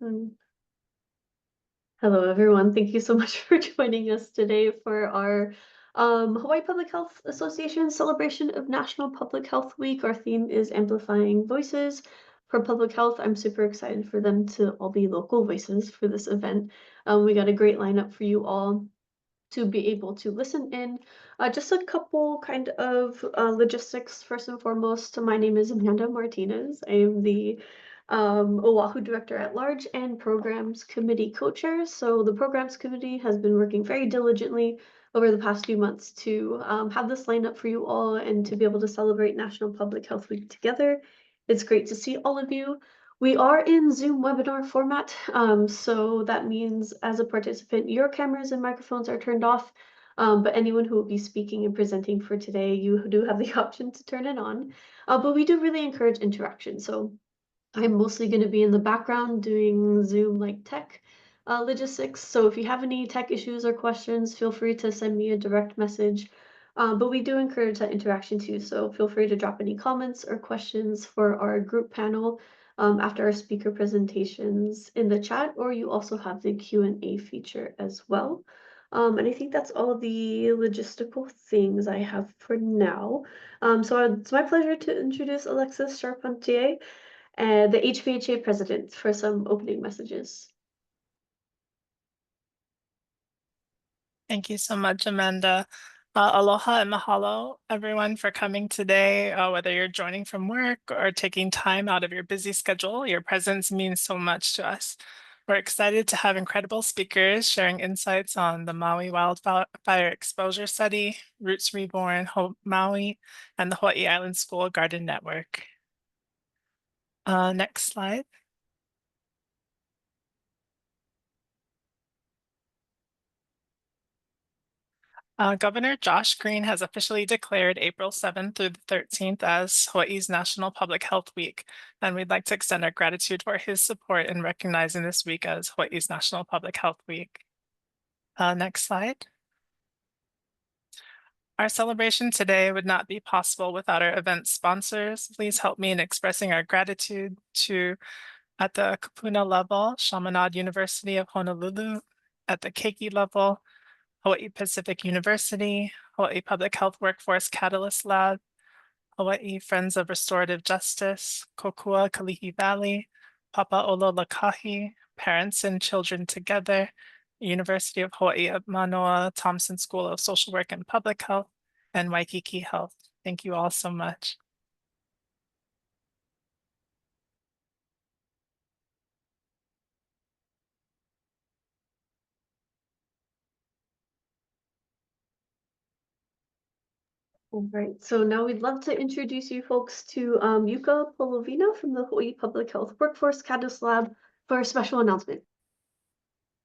Mm. Hello, everyone. Thank you so much for joining us today for our Hawaii Public Health Association celebration of National Public Health Week. Our theme is amplifying voices for public health. I'm super excited for them to all be local voices for this event. We got a great lineup for you all to be able to listen in. Just a couple kind of logistics first and foremost. My name is Amanda Martinez. I am the Oahu Director at Large and Programs Committee Co-Chair. So the Programs Committee has been working very diligently over the past few months to have this lineup for you all and to be able to celebrate National Public Health Week together. It's great to see all of you. We are in Zoom webinar format, so that means as a participant, your cameras and microphones are turned off, but anyone who will be speaking and presenting for today, you do have the option to turn it on. But we do really encourage interaction, so I'm mostly going to be in the background doing Zoom like tech logistics. So if you have any tech issues or questions, feel free to send me a direct message. But we do encourage that interaction too. So feel free to drop any comments or questions for our group panel after our speaker presentations in the chat, or you also have the Q&A feature as well. And I think that's all of the logistical things I have for now. So it's my pleasure to introduce Alexis Charpentier, the HPHA president, for some opening messages. Thank you so much, Amanda. Aloha and mahalo, everyone, for coming today. Whether you're joining from work or taking time out of your busy schedule, your presence means so much to us. We're excited to have incredible speakers sharing insights on the Maui Wildfire Exposure Study, Roots Reborn, Maui, and the Hawaii Island School Garden Network. Next slide. Governor Josh Green has officially declared April 7th through the 13th as Hawaii's National Public Health Week, and we'd like to extend our gratitude for his support in recognizing this week as Hawaii's National Public Health Week. Next slide. Our celebration today would not be possible without our event sponsors. Please help me in expressing our gratitude to, at the Kupuna level, Chaminade University of Honolulu, at the Keiki level, Hawaii Pacific University, Hawaii Public Health Workforce Catalyst Lab, Hawaii Friends of Restorative Justice, Kokua Kalihi Valley, Papaola Lakahi, Parents and Children Together, University of Hawaii at Manoa Thompson School of Social Work and Public Health, and Waikiki Health. Thank you all so much. All right, so now we'd love to introduce you folks to Yuka Polovina from the Hawaii Public Health Workforce Catalyst Lab for a special announcement.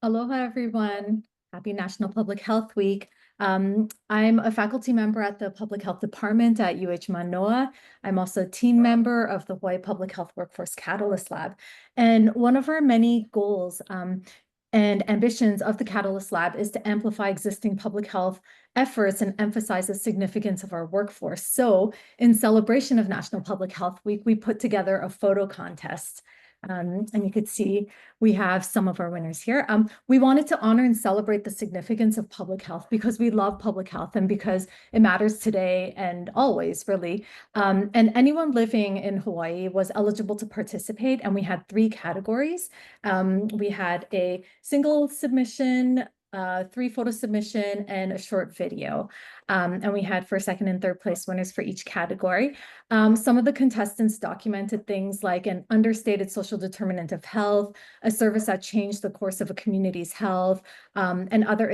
Aloha, everyone. Happy National Public Health Week. I'm a faculty member at the Public Health Department at UH Manoa. I'm also a team member of the Hawaii Public Health Workforce Catalyst Lab. And one of our many goals and ambitions of the Catalyst Lab is to amplify existing public health efforts and emphasize the significance of our workforce. So in celebration of National Public Health Week, we put together a photo contest. And you could see we have some of our winners here. We wanted to honor and celebrate the significance of public health because we love public health and because it matters today and always, really. And anyone living in Hawaii was eligible to participate, and we had 3 categories. We had a single submission, 3 photo submission, and a short video. And we had first, second, and third place winners for each category. Some of the contestants documented things like an understated social determinant of health, a service that changed the course of a community's health, and other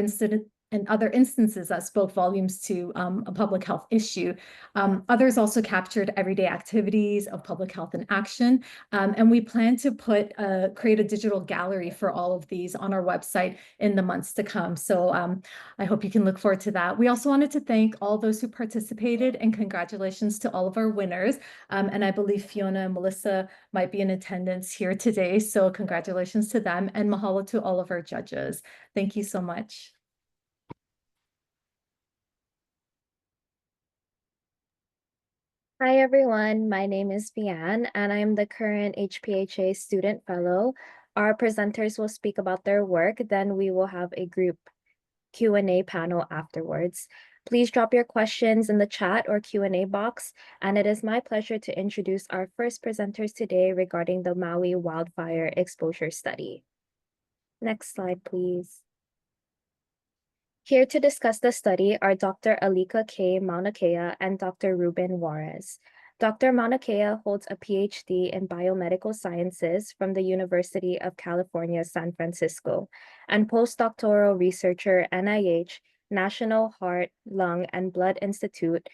instances that spoke volumes to a public health issue. Others also captured everyday activities of public health in action. And we plan to create a digital gallery for all of these on our website in the months to come. So I hope you can look forward to that. We also wanted to thank all those who participated, and congratulations to all of our winners. And I believe Fiona and Melissa might be in attendance here today. So congratulations to them, and mahalo to all of our judges. Thank you so much. Hi everyone, my name is Bian and I'm the current HPHA Student Fellow. Our presenters will speak about their work, then we will have a group Q&A panel afterwards. Please drop your questions in the chat or Q&A box, and it is my pleasure to introduce our first presenters today regarding the Maui wildfire exposure study. Next slide, please. Here to discuss the study are Dr. Alika K. Mauna Kea and Dr. Ruben Juarez. Dr. Mauna Kea holds a PhD in biomedical sciences from the University of California, San Francisco, and postdoctoral researcher NIH, National Heart, Lung, and Blood Institute,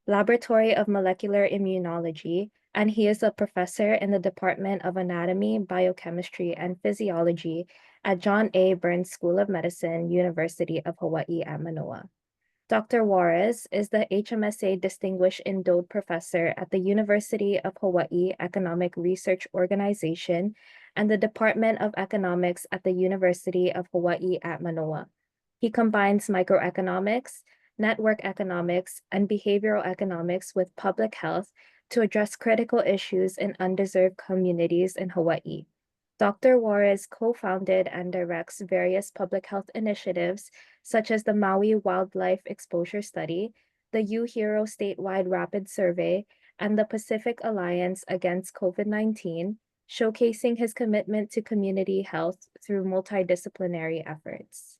Laboratory of Molecular Immunology, and he is a professor in the Department of Anatomy, Biochemistry, and Physiology at John A. Burns School of Medicine, University of Hawaii at Manoa. Dr. Juarez is the HMSA Distinguished Endowed Professor at the University of Hawaii Economic Research Organization and the Department of Economics at the University of Hawaii at Manoa. He combines microeconomics, network economics, and behavioral economics with public health to address critical issues in underserved communities in Hawaii. Dr. Juarez co-founded and directs various public health initiatives, such as the Maui Wildlife Exposure Study, the U-Hero Statewide Rapid Survey, and the Pacific Alliance Against COVID-19, showcasing his commitment to community health through multidisciplinary efforts.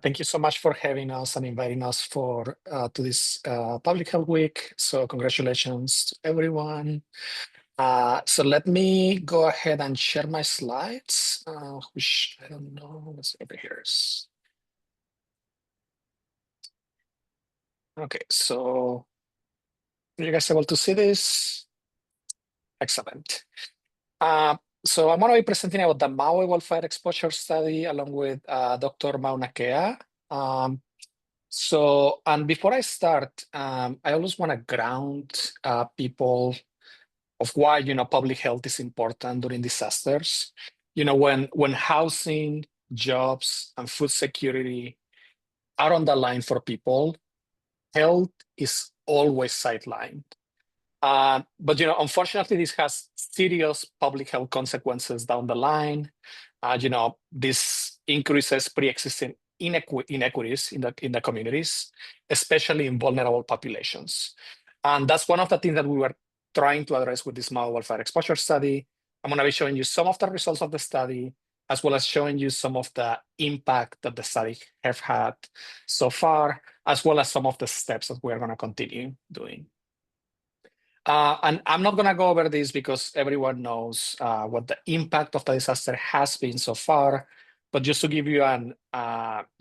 Thank you so much for having us and inviting us to this Public Health Week. So congratulations to everyone. So let me go ahead and share my slides, which I don't know, let's see over here. Okay, so are you guys able to see this? Excellent. So I'm going to be presenting about the Maui wildfire exposure study along with Dr. Mauna Kea. And before I start, I always want to ground people of why, public health is important during disasters. When housing, jobs, and food security are on the line for people, health is always sidelined. But unfortunately, this has serious public health consequences down the line. This increases pre-existing inequities in the communities, especially in vulnerable populations. And that's one of the things that we were trying to address with this Maui wildfire exposure study. I'm going to be showing you some of the results of the study, as well as showing you some of the impact that the study have had so far, as well as some of the steps that we are going to continue doing. And I'm not going to go over this because everyone knows what the impact of the disaster has been so far. But just to give you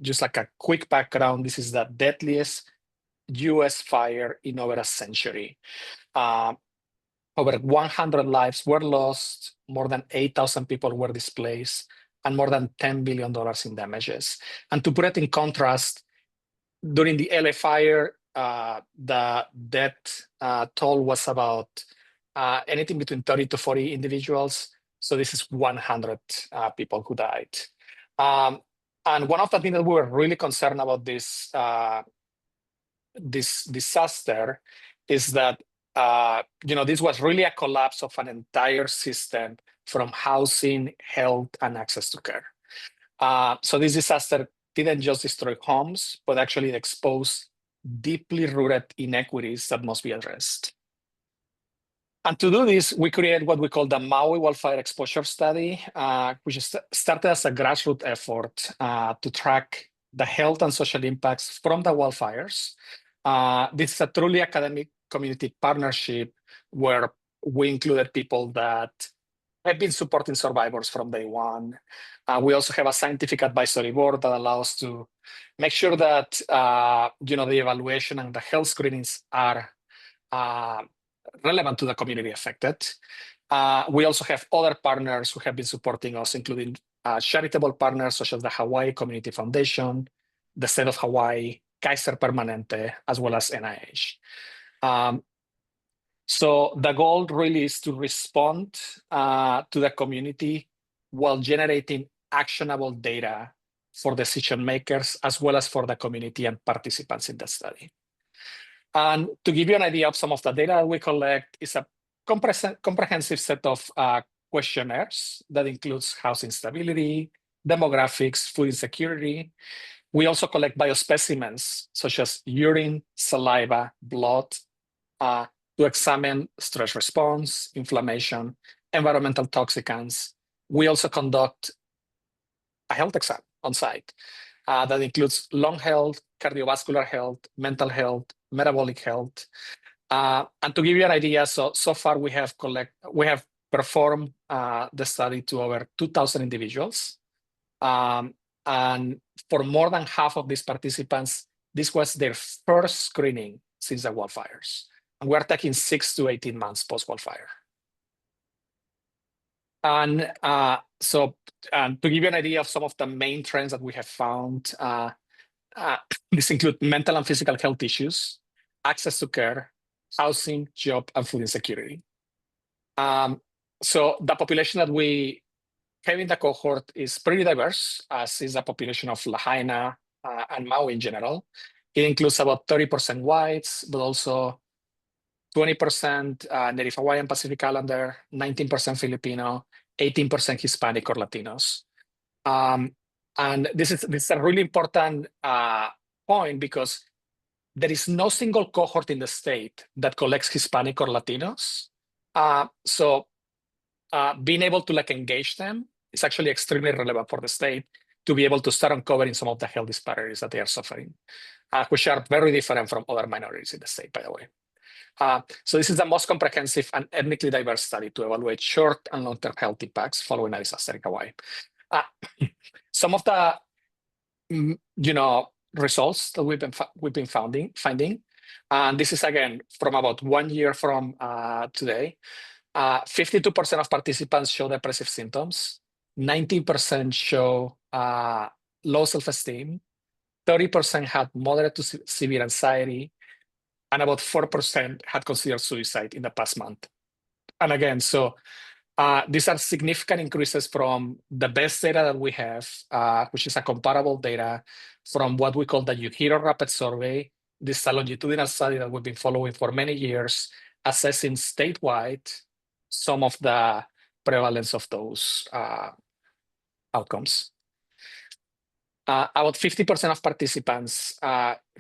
just like a quick background, this is the deadliest US fire in over a century. Over 100 lives were lost, more than 8,000 people were displaced, and more than $10 billion in damages. And to put it in contrast, during the LA fire, the death toll was about anything between 30 to 40 individuals. So this is 100 people who died. And one of the things that we were really concerned about this disaster is that this was really a collapse of an entire system from housing, health, and access to care. So this disaster didn't just destroy homes, but actually exposed deeply rooted inequities that must be addressed. And to do this, we created what we call the Maui Wildfire Exposure Study, which started as a grassroots effort to track the health and social impacts from the wildfires. This is a truly academic community partnership where we included people that have been supporting survivors from day one. We also have a scientific advisory board that allows to make sure that the evaluation and the health screenings are relevant to the community affected. We also have other partners who have been supporting us, including charitable partners such as the Hawaii Community Foundation, the State of Hawaii, Kaiser Permanente, as well as NIH. So the goal really is to respond to the community while generating actionable data for decision makers, as well as for the community and participants in the study. And to give you an idea of some of the data that we collect, is a comprehensive set of questionnaires that includes housing stability, demographics, food insecurity. We also collect biospecimens such as urine, saliva, blood, to examine stress response, inflammation, environmental toxicants. We also conduct a health exam on site that includes lung health, cardiovascular health, mental health, metabolic health. And to give you an idea, so far we have performed the study to over 2,000 individuals. And for more than half of these participants, this was their first screening since the wildfires. And we're taking 6 to 18 months post-wildfire. And to give you an idea of some of the main trends that we have found, this include mental and physical health issues, access to care, housing, job, and food insecurity. So the population that we have in the cohort is pretty diverse, as is the population of Lahaina and Maui in general. It includes about 30% whites, but also 20% Native Hawaiian Pacific Islander, 19% Filipino, 18% Hispanic or Latinos. And this is a really important point, because there is no single cohort in the state that collects Hispanic or Latinos. So being able to engage them is actually extremely relevant for the state to be able to start uncovering some of the health disparities that they are suffering, which are very different from other minorities in the state, by the way. So this is the most comprehensive and ethnically diverse study to evaluate short and long-term health impacts following a disaster in Hawaii. Some of the results that we've been finding, and this is again from about 1 year from today. 52% of participants show depressive symptoms, 19% show low self-esteem, 30% had moderate to severe anxiety, and about 4% had considered suicide in the past month. And again, so these are significant increases from the best data that we have, which is a comparable data from what we call the UHERO Rapid Survey. This is a longitudinal study that we've been following for many years, assessing statewide some of the prevalence of those outcomes. About 50% of participants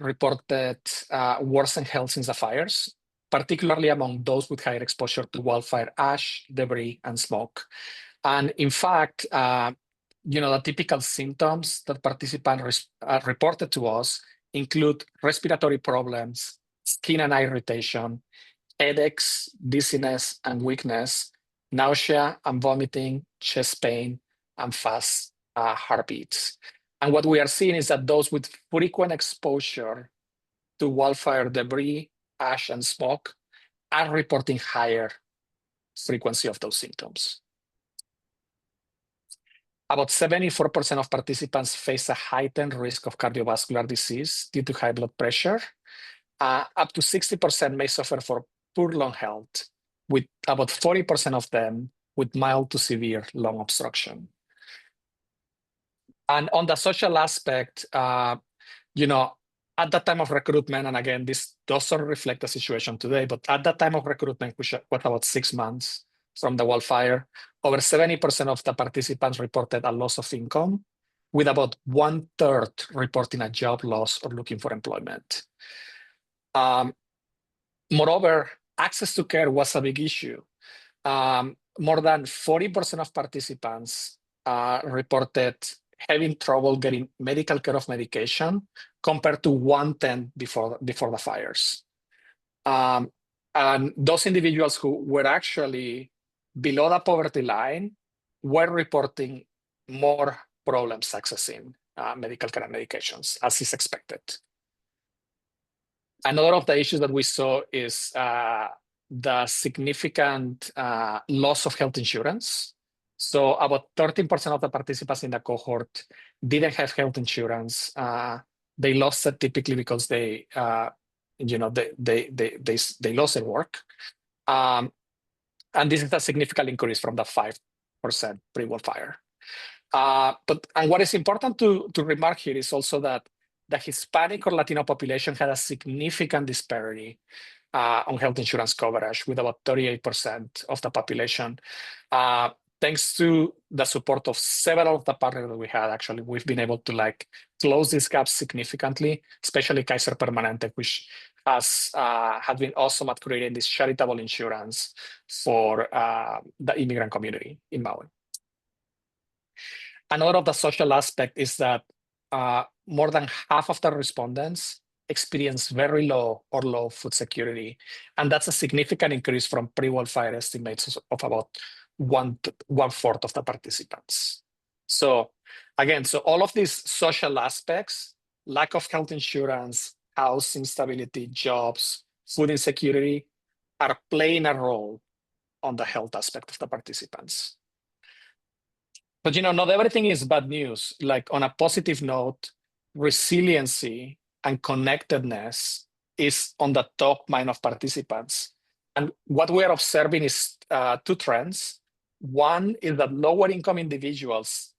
reported worsened health since the fires, particularly among those with higher exposure to wildfire ash, debris, and smoke. And in fact, the typical symptoms that participants reported to us include respiratory problems, skin and eye irritation, headaches, dizziness and weakness, nausea and vomiting, chest pain, and fast heartbeats. And what we are seeing is that those with frequent exposure to wildfire debris, ash, and smoke are reporting higher frequency of those symptoms. About 74% of participants face a heightened risk of cardiovascular disease due to high blood pressure. Up to 60% may suffer for poor lung health, with about 40% of them with mild to severe lung obstruction. And on the social aspect, at the time of recruitment, and again, this doesn't reflect the situation today, but at the time of recruitment, which was about 6 months from the wildfire, over 70% of the participants reported a loss of income, with about 1/3 reporting a job loss or looking for employment. Moreover, access to care was a big issue. More than 40% of participants reported having trouble getting medical care of medication, compared to 1/10 before the fires. And those individuals who were actually below the poverty line were reporting more problems accessing medical care and medications, as is expected. Another of the issues that we saw is the significant loss of health insurance. So about 13% of the participants in the cohort didn't have health insurance. They lost it typically because they lost their work. And this is a significant increase from the 5% pre-wildfire. And what is important to remark here is also that the Hispanic or Latino population had a significant disparity on health insurance coverage, with about 38% of the population. Thanks to the support of several of the partners that we had, actually, we've been able to close these gaps significantly, especially Kaiser Permanente, which had been awesome at creating this charitable insurance for the immigrant community in Maui. Another of the social aspect is that more than half of the respondents experience very low or low food security. And that's a significant increase from pre-wildfire estimates of about one-fourth of the participants. So again, so all of these social aspects, lack of health insurance, housing stability, jobs, food insecurity, are playing a role on the health aspect of the participants. But not everything is bad news. Like, on a positive note, resiliency and connectedness is on the top mind of participants. And what we are observing is two trends. One is that lower income individuals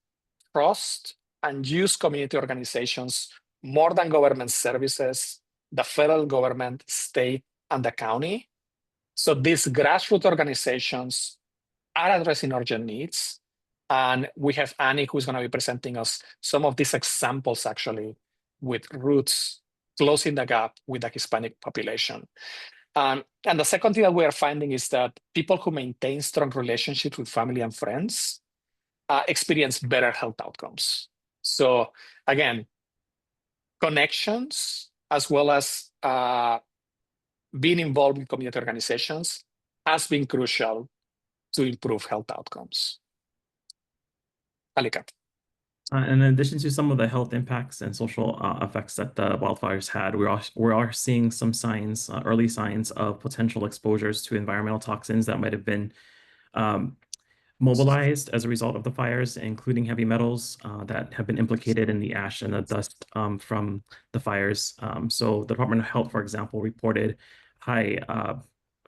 trust and use community organizations more than government services, the federal government, state, and the county. So these grassroots organizations are addressing urgent needs. And we have Annie, who's going to be presenting us some of these examples, actually, with Roots closing the gap with the Hispanic population. And the second thing that we are finding is that people who maintain strong relationships with family and friends experience better health outcomes. So again, connections, as well as being involved in community organizations, has been crucial to improve health outcomes. Alika. In addition to some of the health impacts and social effects that the wildfires had, we are seeing some signs, early signs of potential exposures to environmental toxins that might have been mobilized as a result of the fires, including heavy metals that have been implicated in the ash and the dust from the fires. So the Department of Health, for example, reported high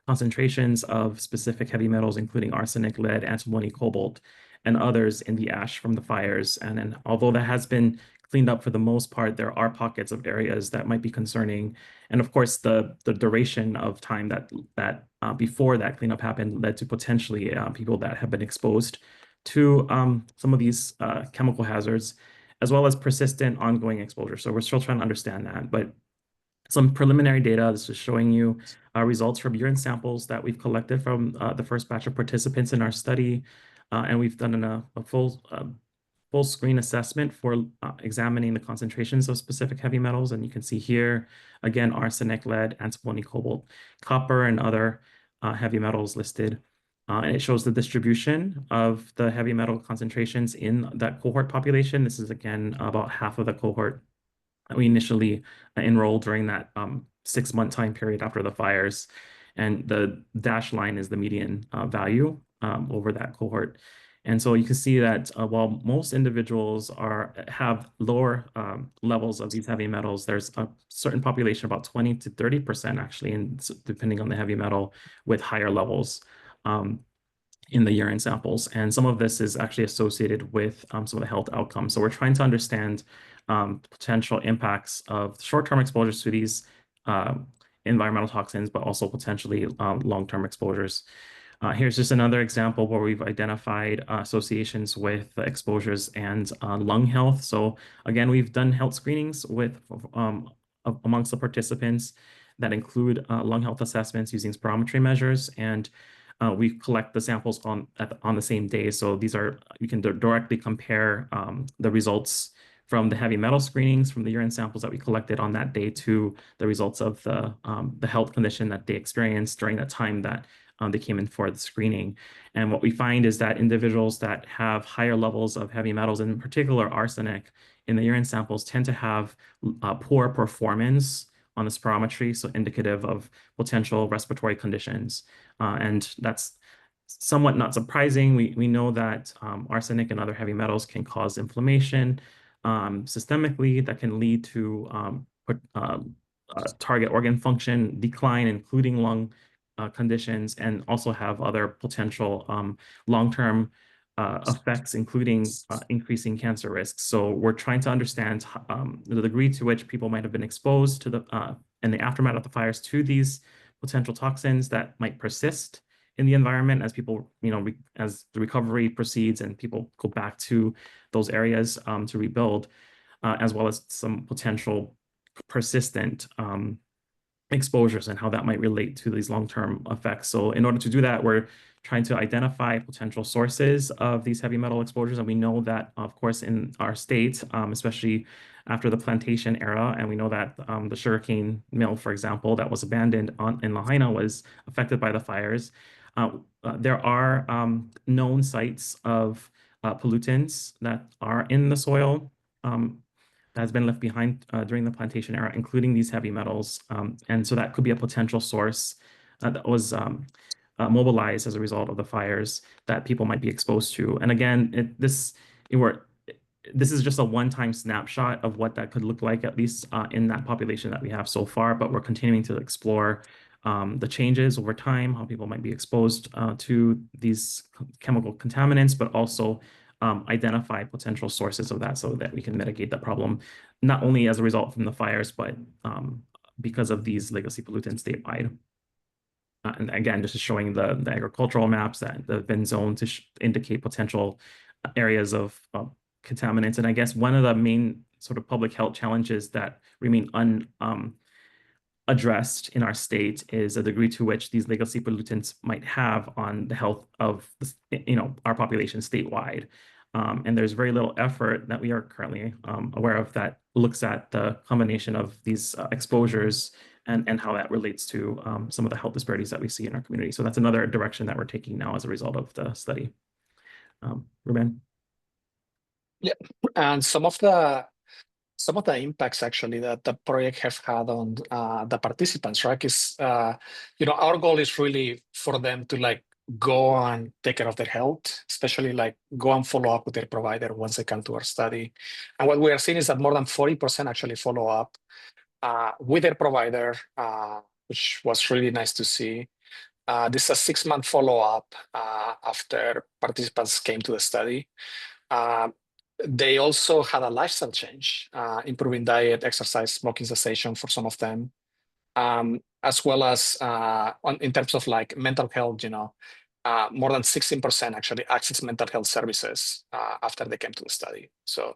concentrations of specific heavy metals, including arsenic, lead, antimony, cobalt, and others in the ash from the fires. And then, although that has been cleaned up for the most part, there are pockets of areas that might be concerning. And of course, the duration of time that before that cleanup happened led to potentially people that have been exposed to some of these chemical hazards, as well as persistent ongoing exposure. So we're still trying to understand that. But some preliminary data, this is showing you results from urine samples that we've collected from the first batch of participants in our study. And we've done a full screen assessment for examining the concentrations of specific heavy metals. And you can see here, again, arsenic, lead, antimony, cobalt, copper, and other heavy metals listed. And it shows the distribution of the heavy metal concentrations in that cohort population. This is, again, about half of the cohort that we initially enrolled during that 6-month time period after the fires. And the dashed line is the median value over that cohort. And so you can see that while most individuals have lower levels of these heavy metals, there's a certain population, about 20 to 30% actually, and depending on the heavy metal, with higher levels in the urine samples. And some of this is actually associated with some of the health outcomes. So we're trying to understand potential impacts of short-term exposures to these environmental toxins, but also potentially long-term exposures. Here's just another example where we've identified associations with exposures and lung health. So again, we've done health screenings with amongst the participants that include lung health assessments using spirometry measures, and we collect the samples on the same day. So these are, you can directly compare the results from the heavy metal screenings from the urine samples that we collected on that day to the results of the health condition that they experienced during the time that they came in for the screening. And what we find is that individuals that have higher levels of heavy metals, in particular arsenic, in the urine samples tend to have poor performance on the spirometry, so indicative of potential respiratory conditions. And that's somewhat not surprising. We know that arsenic and other heavy metals can cause inflammation systemically that can lead to target organ function decline, including lung conditions, and also have other potential long-term effects, including increasing cancer risks. So we're trying to understand the degree to which people might have been exposed to in the aftermath of the fires to these potential toxins that might persist in the environment as people, as the recovery proceeds and people go back to those areas to rebuild, as well as some potential persistent exposures and how that might relate to these long-term effects. So in order to do that, we're trying to identify potential sources of these heavy metal exposures. And we know that, of course, in our state, especially after the plantation era, and we know that the sugarcane mill, for example, that was abandoned in Lahaina was affected by the fires. There are known sites of pollutants that are in the soil that has been left behind during the plantation era, including these heavy metals. And so that could be a potential source that was mobilized as a result of the fires that people might be exposed to. And again, this is just a one-time snapshot of what that could look like, at least in that population that we have so far, but we're continuing to explore the changes over time, how people might be exposed to these chemical contaminants, but also identify potential sources of that so that we can mitigate the problem, not only as a result from the fires, but because of these legacy pollutants statewide. And again, just showing the agricultural maps that have been zoned to indicate potential areas of contaminants. And I guess one of the main sort of public health challenges that remain addressed in our state is the degree to which these legacy pollutants might have on the health of our population statewide. And there's very little effort that we are currently aware of that looks at the combination of these exposures and how that relates to some of the health disparities that we see in our community. So that's another direction that we're taking now as a result of the study. Ruben? Yeah, and some of the impacts actually that the project have had on the participants, right? Is our goal is really for them to like go and take care of their health, especially like go and follow up with their provider once they come to our study. And what we are seeing is that more than 40% actually follow up with their provider, which was really nice to see. This is a 6-month follow-up after participants came to the study. They also had a lifestyle change, improving diet, exercise, smoking cessation for some of them, as well as in terms of like mental health, more than 16% actually access mental health services after they came to the study. So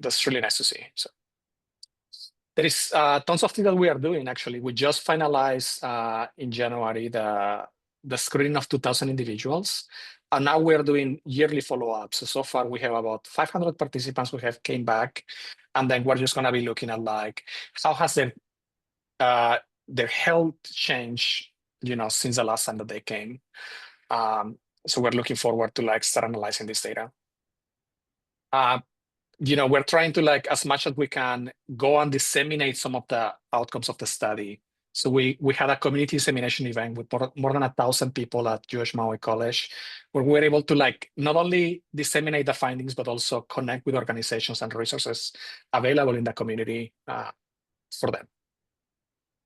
that's really nice to see. So there is tons of things that we are doing. Actually, we just finalized in January the screening of 2,000 individuals. And now we're doing yearly follow-ups. So far, we have about 500 participants who have came back. And then we're just going to be looking at like, how has their health changed, since the last time that they came. So we're looking forward to like start analyzing this data. We're trying to like, as much as we can, go and disseminate some of the outcomes of the study. So we had a community dissemination event with more than 1,000 people at UH Maui College, where we were able to like not only disseminate the findings, but also connect with organizations and resources available in the community for them.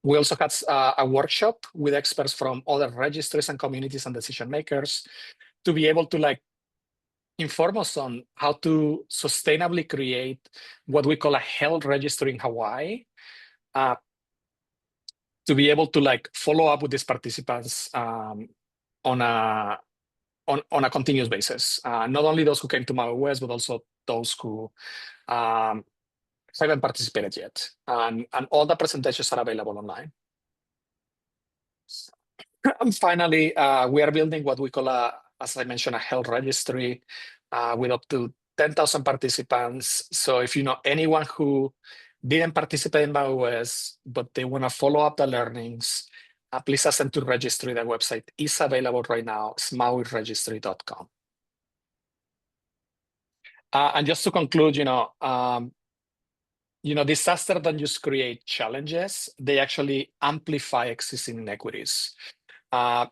We also had a workshop with experts from other registries and communities and decision makers to be able to like inform us on how to sustainably create what we call a health registry in Hawaii, to be able to like follow up with these participants on a continuous basis. Not only those who came to Maui West, but also those who haven't participated yet. And all the presentations are available online. And finally, we are building what we call as I mentioned, a health registry with up to 10,000 participants. So if you know anyone who didn't participate in Maui West, but they want to follow up the learnings, please ask them to registry. The website is available right now. It's mauiregistry.com. And just to conclude, disaster don't just create challenges, they actually amplify existing inequities.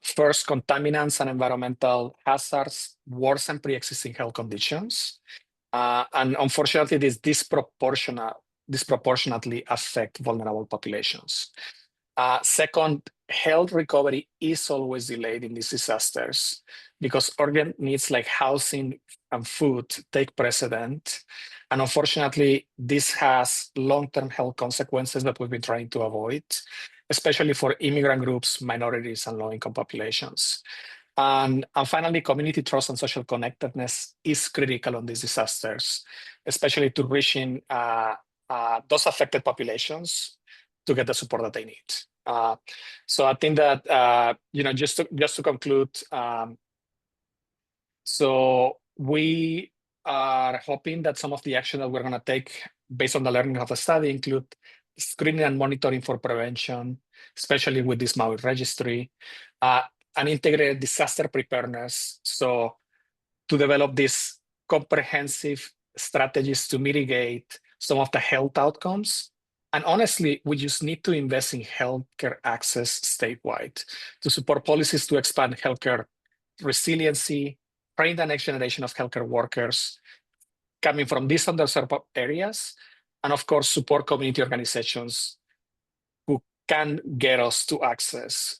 First, contaminants and environmental hazards worsen pre-existing health conditions. And unfortunately, this disproportionately affect vulnerable populations. Second, health recovery is always delayed in these disasters because urgent needs like housing and food take precedent. And unfortunately, this has long-term health consequences that we've been trying to avoid, especially for immigrant groups, minorities, and low-income populations. And finally, community trust and social connectedness is critical on these disasters, especially to reaching those affected populations to get the support that they need. So I think that just to conclude, so we are hoping that some of the action that we're going to take based on the learning of the study include screening and monitoring for prevention, especially with this Maui registry, and integrated disaster preparedness. So to develop these comprehensive strategies to mitigate some of the health outcomes. And honestly, we just need to invest in healthcare access statewide to support policies to expand healthcare resiliency, train the next generation of healthcare workers coming from these underserved areas, and of course, support community organizations who can get us to access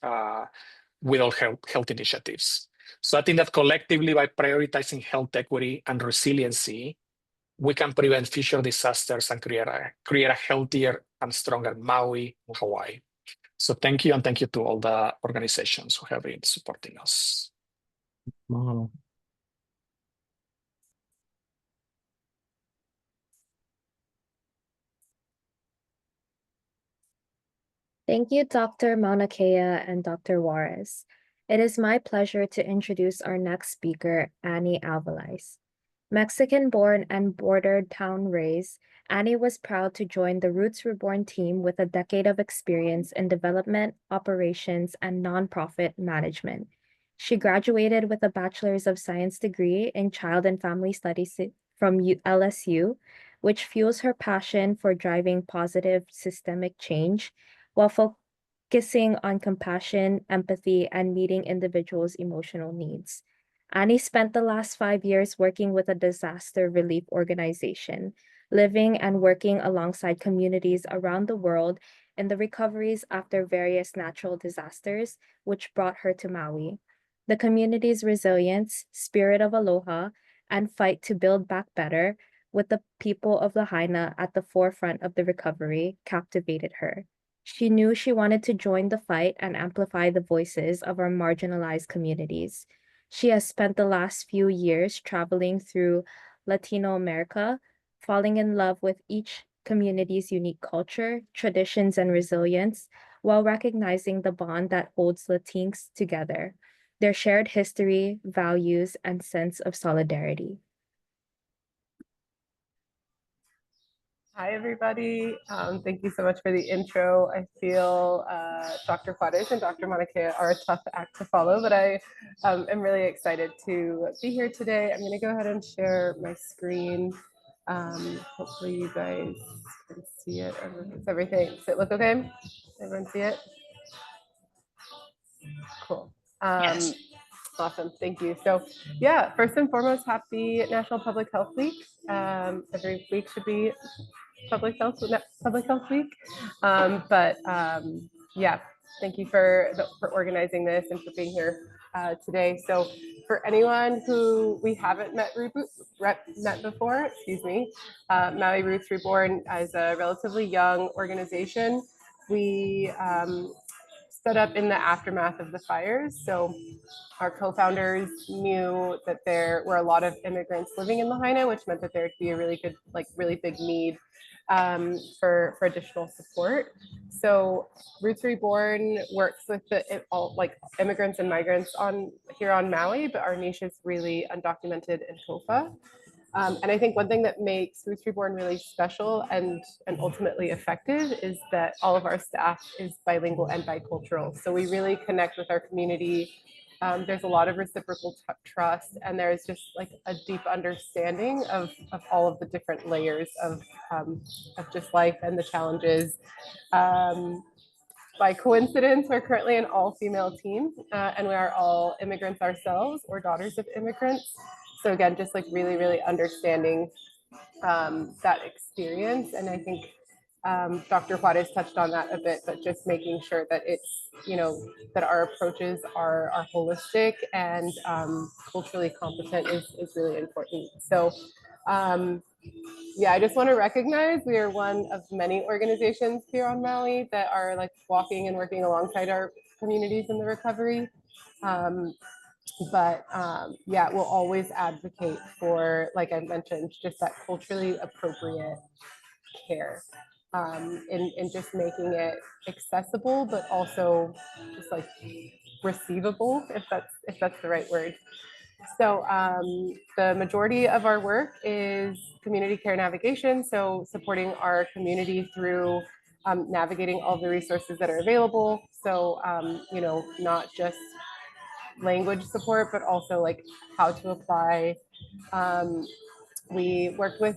with all health initiatives. So I think that collectively, by prioritizing health equity and resiliency, we can prevent future disasters and create a healthier and stronger Maui and Hawaii. So thank you, and thank you to all the organizations who have been supporting us. Mahalo. Thank you, Dr. Mauna Kea and Dr. Juarez. It is my pleasure to introduce our next speaker, Annie Alvarez. Mexican-born and border town raised, Annie was proud to join the Roots Reborn team with a decade of experience in development, operations, and nonprofit management. She graduated with a Bachelor's of Science degree in Child and Family Studies from LSU, which fuels her passion for driving positive systemic change while focusing on compassion, empathy, and meeting individuals' emotional needs. Annie spent the last 5 years working with a disaster relief organization, living and working alongside communities around the world in the recoveries after various natural disasters, which brought her to Maui. The community's resilience, spirit of aloha, and fight to build back better, with the people of Lahaina at the forefront of the recovery, captivated her. She knew she wanted to join the fight and amplify the voices of our marginalized communities. She has spent the last few years traveling through Latino America, falling in love with each community's unique culture, traditions, and resilience, while recognizing the bond that holds Latinx together, their shared history, values, and sense of solidarity. Hi, everybody. Thank you so much for the intro. I feel Dr. Juarez and Dr. Mauna Kea are a tough act to follow, but I am really excited to be here today. I'm going to go ahead and share my screen. Hopefully you guys can see it. It's everything. Does it look okay? Everyone see it? Cool. Yes. Awesome. Thank you. So yeah, first and foremost, happy National Public Health Week. Every week should be Public Health Week. Yeah, thank you for organizing this and for being here today. So for anyone who we haven't met before, excuse me, Maui Roots Reborn is a relatively young organization. We set up in the aftermath of the fires. So our co-founders knew that there were a lot of immigrants living in Lahaina, which meant that there would be a really big need for additional support. So Roots Reborn works with all immigrants and migrants here on Maui, but our niche is really undocumented in Nphw. And I think one thing that makes Roots Reborn really special and ultimately effective is that all of our staff is bilingual and bicultural. So we really connect with our community. There's a lot of reciprocal trust, and there's just like a deep understanding of all of the different layers of just life and the challenges. By coincidence, we're currently an all-female team, and we are all immigrants ourselves or daughters of immigrants. So again, just like really understanding that experience. And I think Dr. Juarez touched on that a bit, but just making sure that it's, that our approaches are holistic and culturally competent is really important. So yeah, I just want to recognize we are one of many organizations here on Maui that are like walking and working alongside our communities in the recovery. Yeah, we'll always advocate for, like I mentioned, just that culturally appropriate care, and just making it accessible, but also just like receivable, if that's the right word. So the majority of our work is community care navigation, so supporting our community through navigating all the resources that are available. So not just language support, but also like how to apply. We worked with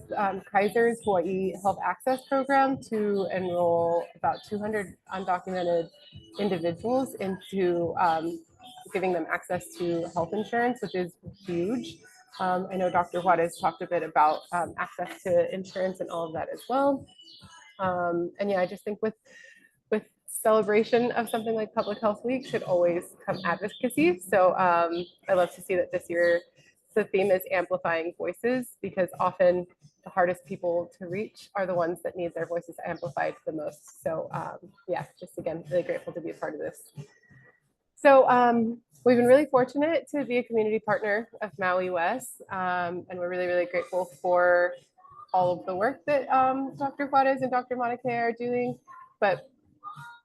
Kaiser's Hawaii Health Access Program to enroll about 200 undocumented individuals into giving them access to health insurance, which is huge. I know Dr. Juarez talked a bit about access to insurance and all of that as well. And yeah, I just think with celebration of something like Public Health Week should always come advocacy. So I love to see that this year the theme is amplifying voices, because often the hardest people to reach are the ones that need their voices amplified the most. So yeah, just again, really grateful to be a part of this. So we've been really fortunate to be a community partner of Maui West, and we're really, really grateful for all of the work that Dr. Juarez and Dr. Monica are doing, but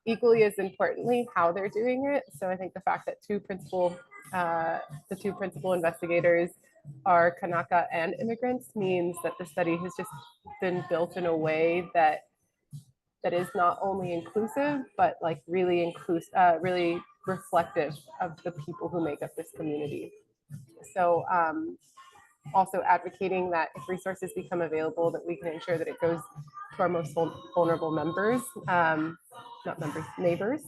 equally as importantly, how they're doing it. So I think the fact that the two principal investigators are Kanaka and immigrants means that the study has just been built in a way that is not only inclusive, but like really really reflective of the people who make up this community. So also advocating that if resources become available, that we can ensure that it goes to our most vulnerable members, neighbors.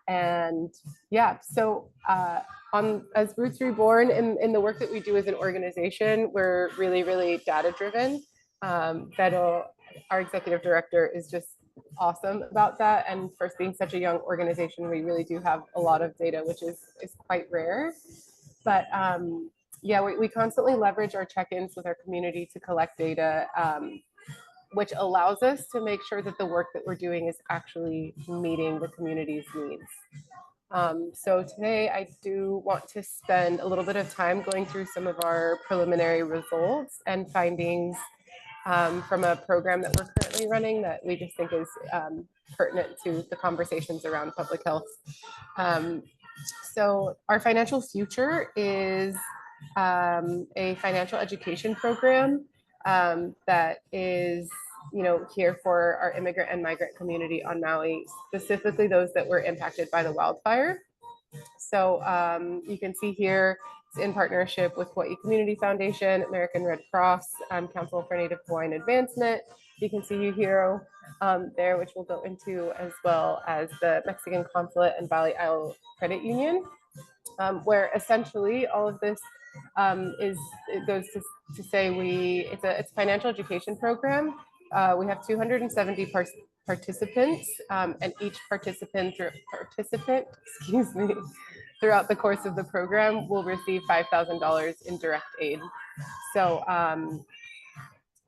And yeah, so as Roots Reborn, in the work that we do as an organization, we're really, really data driven. Beto, our executive director, is just awesome about that. And for being such a young organization, we really do have a lot of data, which is quite rare. But yeah, we constantly leverage our check-ins with our community to collect data, which allows us to make sure that the work that we're doing is actually meeting the community's needs. So today I do want to spend a little bit of time going through some of our preliminary results and findings from a program that we're currently running that we just think is pertinent to the conversations around public health. So our financial future is a financial education program that is here for our immigrant and migrant community on Maui, specifically those that were impacted by the wildfire. So you can see here, it's in partnership with Hawaii Community Foundation, American Red Cross, Council for Native Hawaiian Advancement. You can see Uhiro there, which we'll go into, as well as the Mexican Consulate and Valley Isle Credit Union, where essentially all of this it goes to say it's a financial education program. We have 270 participants, and each participant, excuse me, throughout the course of the program will receive $5,000 in direct aid. So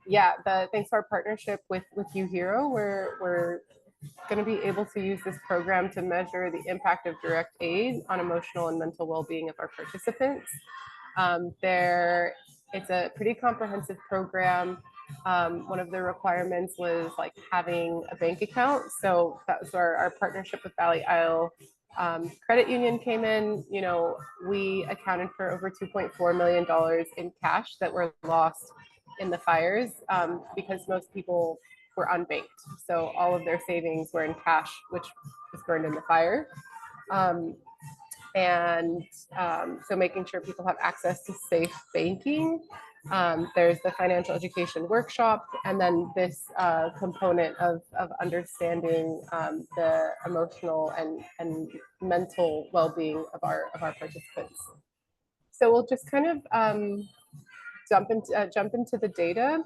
yeah, thanks to our partnership with Uhiro, we're going to be able to use this program to measure the impact of direct aid on emotional and mental well-being of our participants. It's a pretty comprehensive program. One of the requirements was like having a bank account. So that was where our partnership with Valley Isle Credit Union came in. We accounted for over $2.4 million in cash that were lost in the fires because most people were unbanked. So all of their savings were in cash, which was burned in the fire. So making sure people have access to safe banking. There's the financial education workshop, and then this component of understanding the emotional and mental well-being of our participants. So we'll just kind of jump into the data.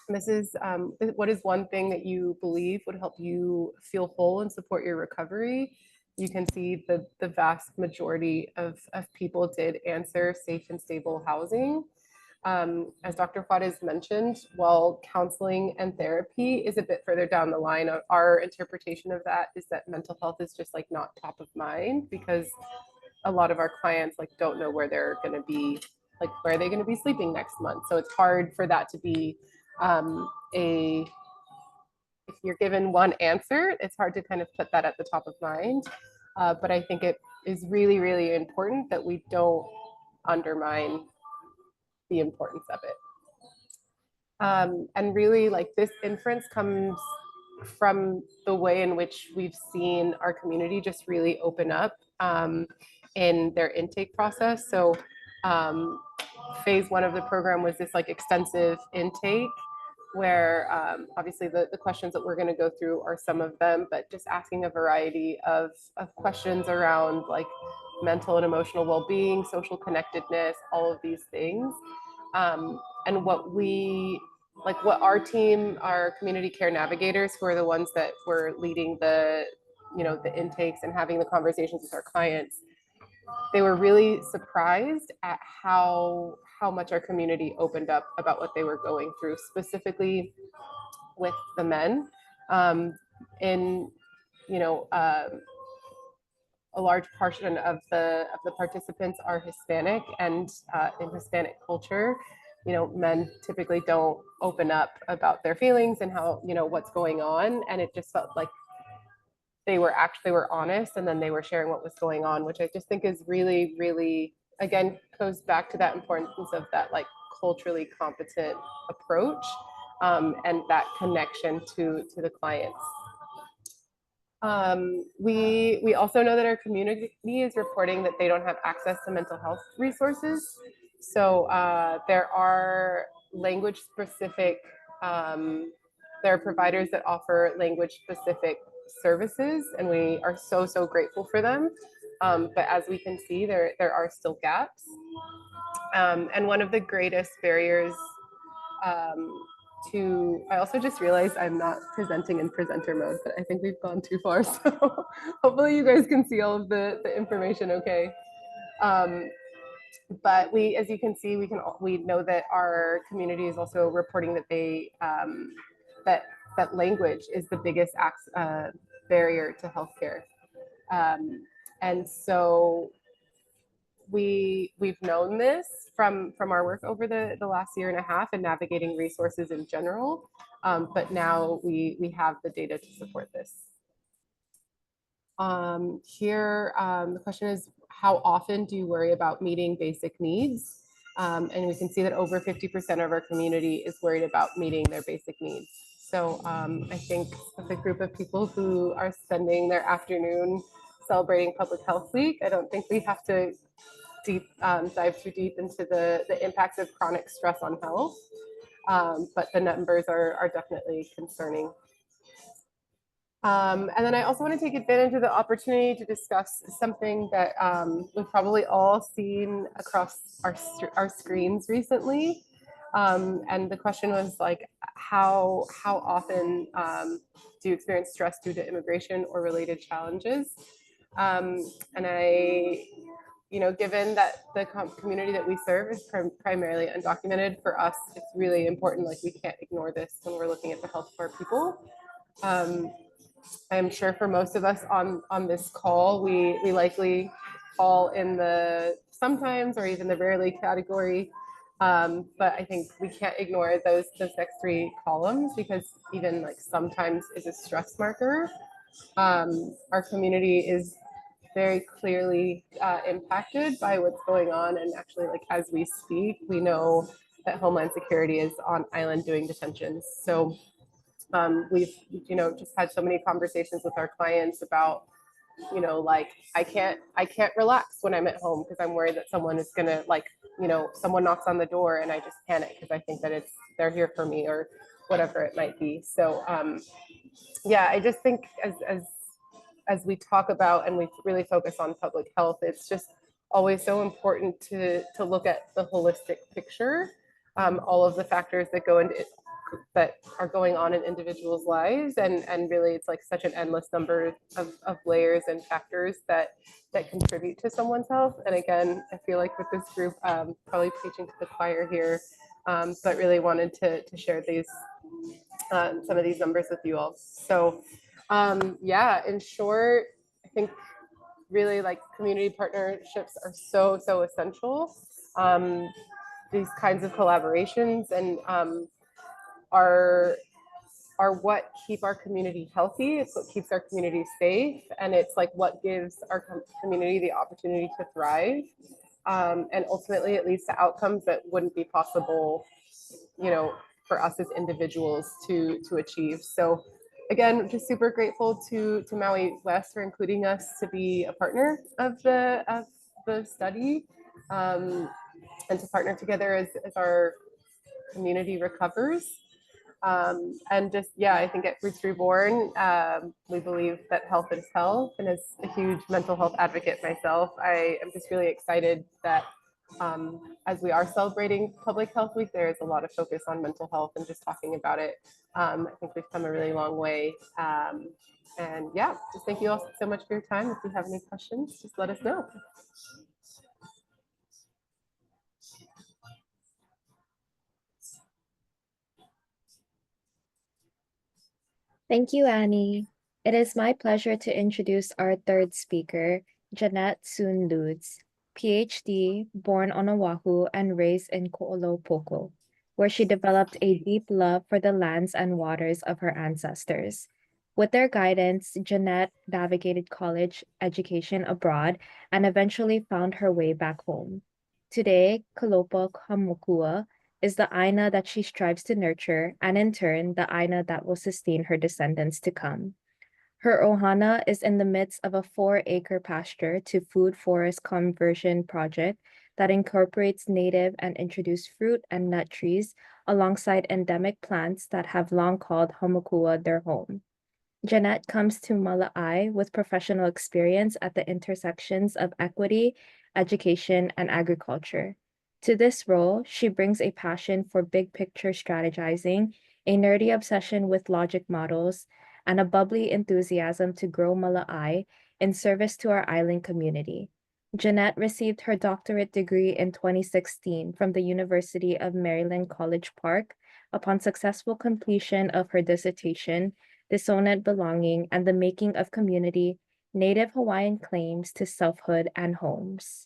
This is what is one thing that you believe would help you feel whole and support your recovery? You can see the vast majority of people did answer safe and stable housing. As Dr. Juarez mentioned, while counseling and therapy is a bit further down the line, our interpretation of that is that mental health is just like not top of mind, because a lot of our clients like don't know where they're going to be, like where are they going to be sleeping next month. So it's hard for that to be if you're given one answer, it's hard to kind of put that at the top of mind. But I think it is really, really important that we don't undermine the importance of it. And really, like, this inference comes from the way in which we've seen our community just really open up in their intake process. So phase one of the program was this like extensive intake where obviously the questions that we're going to go through are some of them, but just asking a variety of questions around like mental and emotional well-being, social connectedness, all of these things. And what our team, our community care navigators, who are the ones that were leading the intakes and having the conversations with our clients, they were really surprised at how much our community opened up about what they were going through, specifically with the men. A large portion of the participants are Hispanic, and in Hispanic culture, men typically don't open up about their feelings and how, what's going on. And it just felt like they were honest, and then they were sharing what was going on, which I just think is really, really, again, goes back to that importance of that like culturally competent approach and that connection to the clients. We also know that our community is reporting that they don't have access to mental health resources. So there are language specific, there are providers that offer language specific services, and we are so grateful for them. But as we can see, there are still gaps. And one of the greatest barriers I also just realized I'm not presenting in presenter mode, but I think we've gone too far. So hopefully you guys can see all of the information okay. But as you can see, we know that our community is also reporting that they that language is the biggest barrier to healthcare. And so we've known this from our work over the last year and a half and navigating resources in general, but now we have the data to support this. Here, the question is, how often do you worry about meeting basic needs? And we can see that over 50% of our community is worried about meeting their basic needs. So I think with a group of people who are spending their afternoon celebrating Public Health Week, I don't think we have to dive too deep into the impacts of chronic stress on health, but the numbers are definitely concerning. And then I also want to take advantage of the opportunity to discuss something that we've probably all seen across our screens recently. And the question was like, how often do you experience stress due to immigration or related challenges? And given that the community that we serve is primarily undocumented, for us, it's really important. Like, we can't ignore this when we're looking at the health of our people. I'm sure for most of us on this call, we likely fall in the sometimes or even the rarely category. But I think we can't ignore those next three columns, because even like sometimes is a stress marker. Our community is very clearly impacted by what's going on. And actually, like, as we speak, we know that Homeland Security is on island doing detentions. So we've, just had so many conversations with our clients about, like, I can't relax when I'm at home because I'm worried that someone is gonna, like, someone knocks on the door and I just panic because I think that they're here for me or whatever it might be. So yeah, I just think as we talk about and we really focus on public health, it's just always so important to look at the holistic picture, all of the factors that go that are going on in individuals' lives, and really it's like such an endless number of layers and factors that contribute to someone's health. And again, I feel like with this group, probably preaching to the choir here, but really wanted to share these some of these numbers with you all. So yeah, in short, I think really like community partnerships are so essential. These kinds of collaborations and are what keep our community healthy. It's what keeps our community safe, and it's like what gives our community the opportunity to thrive. And ultimately, it leads to outcomes that wouldn't be possible, you know, for us as individuals to achieve. So again, just super grateful to Maui West for including us to be a partner of the study, and to partner together as our community recovers. And just, yeah, I think at Roots Reborn, we believe that health is health. And as a huge mental health advocate myself, I am just really excited that as we are celebrating Public Health Week, there is a lot of focus on mental health and just talking about it. I think we've come a really long way. And yeah, just thank you all so much for your time. If you have any questions, just let us know. Thank you, Annie. It is my pleasure to introduce our third speaker, Jeanette Soon Lutz, PhD, born on Oahu and raised in Ko'olopoko, where she developed a deep love for the lands and waters of her ancestors. With their guidance, Jeanette navigated college education abroad and eventually found her way back home. Today, Kalopa Kamukua is the Aina that she strives to nurture, and in turn, the Aina that will sustain her descendants to come. Her ohana is in the midst of a 4-acre pasture to food forest conversion project that incorporates native and introduced fruit and nut trees alongside endemic plants that have long called Hamakua their home. Jeanette comes to Mala'ai with professional experience at the intersections of equity, education, and agriculture. To this role, she brings a passion for big picture strategizing, a nerdy obsession with logic models, and a bubbly enthusiasm to grow Mala'ai in service to our island community. Jeanette received her doctorate degree in 2016 from the University of Maryland College Park upon successful completion of her dissertation, Dissonant Belonging and the Making of Community, Native Hawaiian Claims to Selfhood and Homes.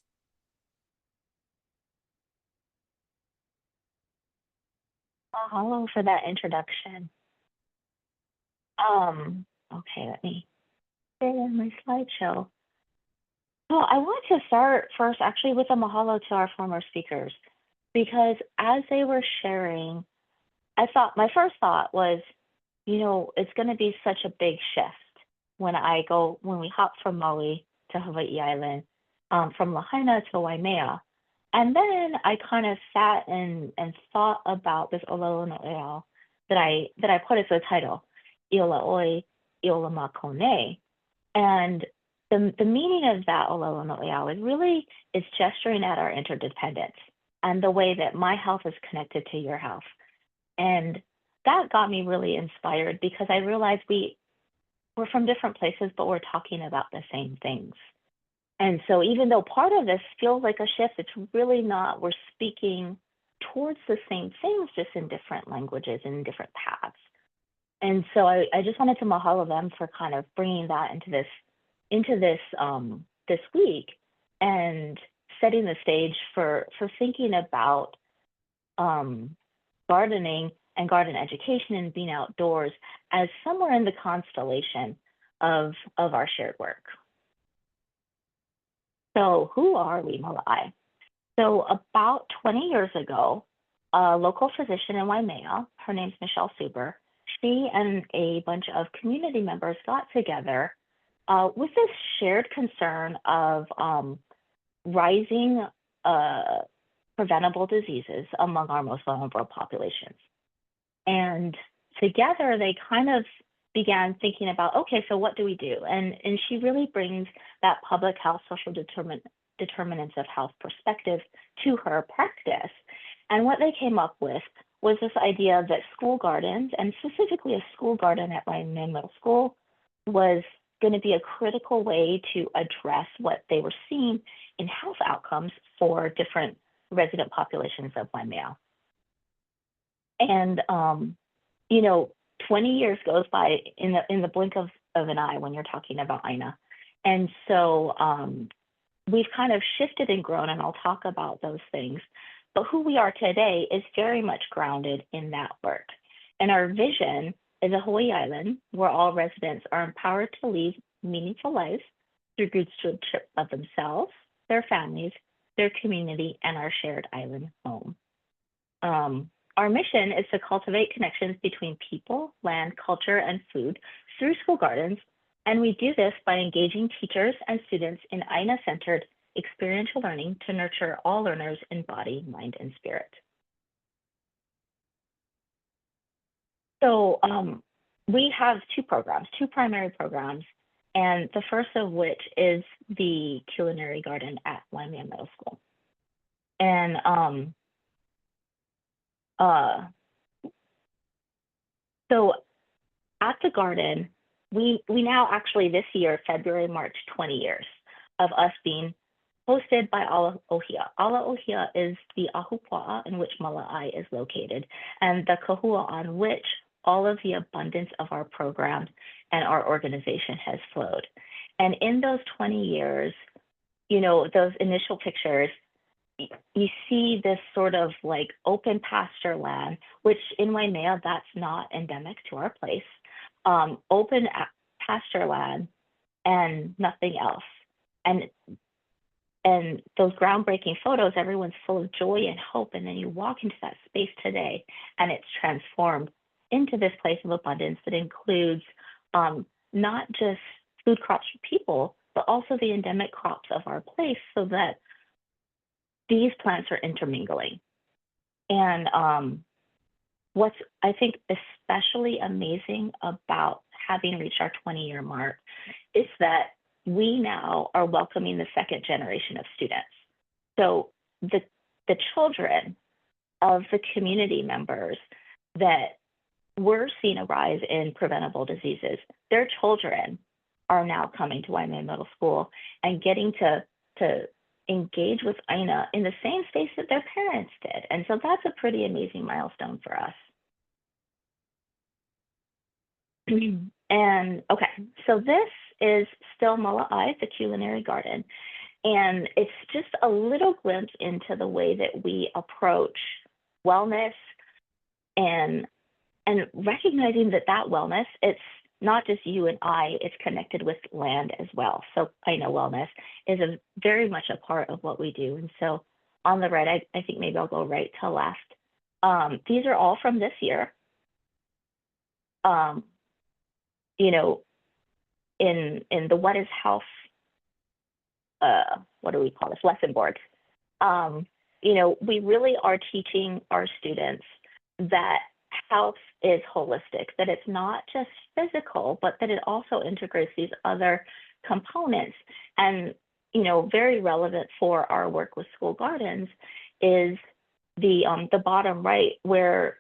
Mahalo for that introduction. Okay, let me share my slideshow. Well, I want to start first actually with a mahalo to our former speakers, because as they were sharing, my first thought was, you know, it's going to be such a big shift when we hop from Maui to Hawaii Island, from Lahaina to Waimea. And then I kind of sat and thought about this Olelo No'eau that I put as a title, Iola Oi, Iola Makone. And the meaning of that Olelo No'eau is gesturing at our interdependence and the way that my health is connected to your health. And that got me really inspired because I realized we're from different places, but we're talking about the same things. And so even though part of this feels like a shift, it's really not. We're speaking towards the same things, just in different languages and different paths. And so I just wanted to mahalo them for kind of bringing that into this week and setting the stage for thinking about gardening and garden education and being outdoors as somewhere in the constellation of our shared work. So who are we, Mala'ai? So about 20 years ago, a local physician in Waimea, her name's Michelle Suber, she and a bunch of community members got together with this shared concern of rising preventable diseases among our most vulnerable populations. And together they kind of began thinking about, okay, so what do we do? And she really brings that public health, social determinants of health perspective to her practice. And what they came up with was this idea that school gardens, and specifically a school garden at Wyoming Middle School, was going to be a critical way to address what they were seeing in health outcomes for different resident populations of Waimea. And, 20 years goes by in the blink of an eye when you're talking about Aina. And so we've kind of shifted and grown, and I'll talk about those things. But who we are today is very much grounded in that work. And our vision is a Hawaii island where all residents are empowered to lead meaningful lives through good stewardship of themselves, their families, their community, and our shared island home. Our mission is to cultivate connections between people, land, culture, and food through school gardens. And we do this by engaging teachers and students in Aina-centered experiential learning to nurture all learners in body, mind, and spirit. So we have two primary programs, and the first of which is the culinary garden at Waimea Middle School. And so at the garden, we now actually this year, February, March, 20 years of us being hosted by Ala Ohia. Ala Ohia is the ahupua'a in which Mala'ai is located, and the kahua on which all of the abundance of our program and our organization has flowed. And in those 20 years, those initial pictures, you see this sort of like open pasture land, which in Waimea, that's not endemic to our place. Open pasture land and nothing else. And those groundbreaking photos, everyone's full of joy and hope. And then you walk into that space today and it's transformed into this place of abundance that includes not just food crops for people, but also the endemic crops of our place, so that these plants are intermingling. And what's, I think, especially amazing about having reached our 20-year mark is that we now are welcoming the second generation of students. So the children of the community members that we're seeing a rise in preventable diseases, their children are now coming to Waimea Middle School and getting to engage with Aina in the same space that their parents did. And so that's a pretty amazing milestone for us. And okay, so this is still Mala'ai, the culinary garden. And it's just a little glimpse into the way that we approach wellness and recognizing that wellness, it's not just you and I, it's connected with land as well. So Aina wellness is very much a part of what we do. And so on the right, I think maybe I'll go right to left. These are all from this year. In the What is Health, what do we call this, lesson boards. We really are teaching our students that health is holistic, that it's not just physical, but that it also integrates these other components. And, very relevant for our work with school gardens is the bottom right, where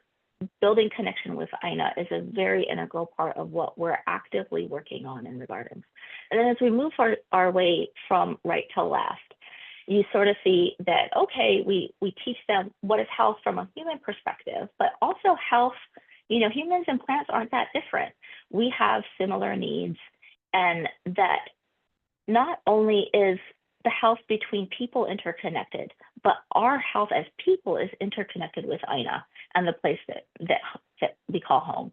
building connection with Aina is a very integral part of what we're actively working on in the gardens. And then as we move our way from right to left, you sort of see that, okay, we teach them what is health from a human perspective, but also health, humans and plants aren't that different. We have similar needs, and that not only is the health between people interconnected, but our health as people is interconnected with Aina and the place that we call home.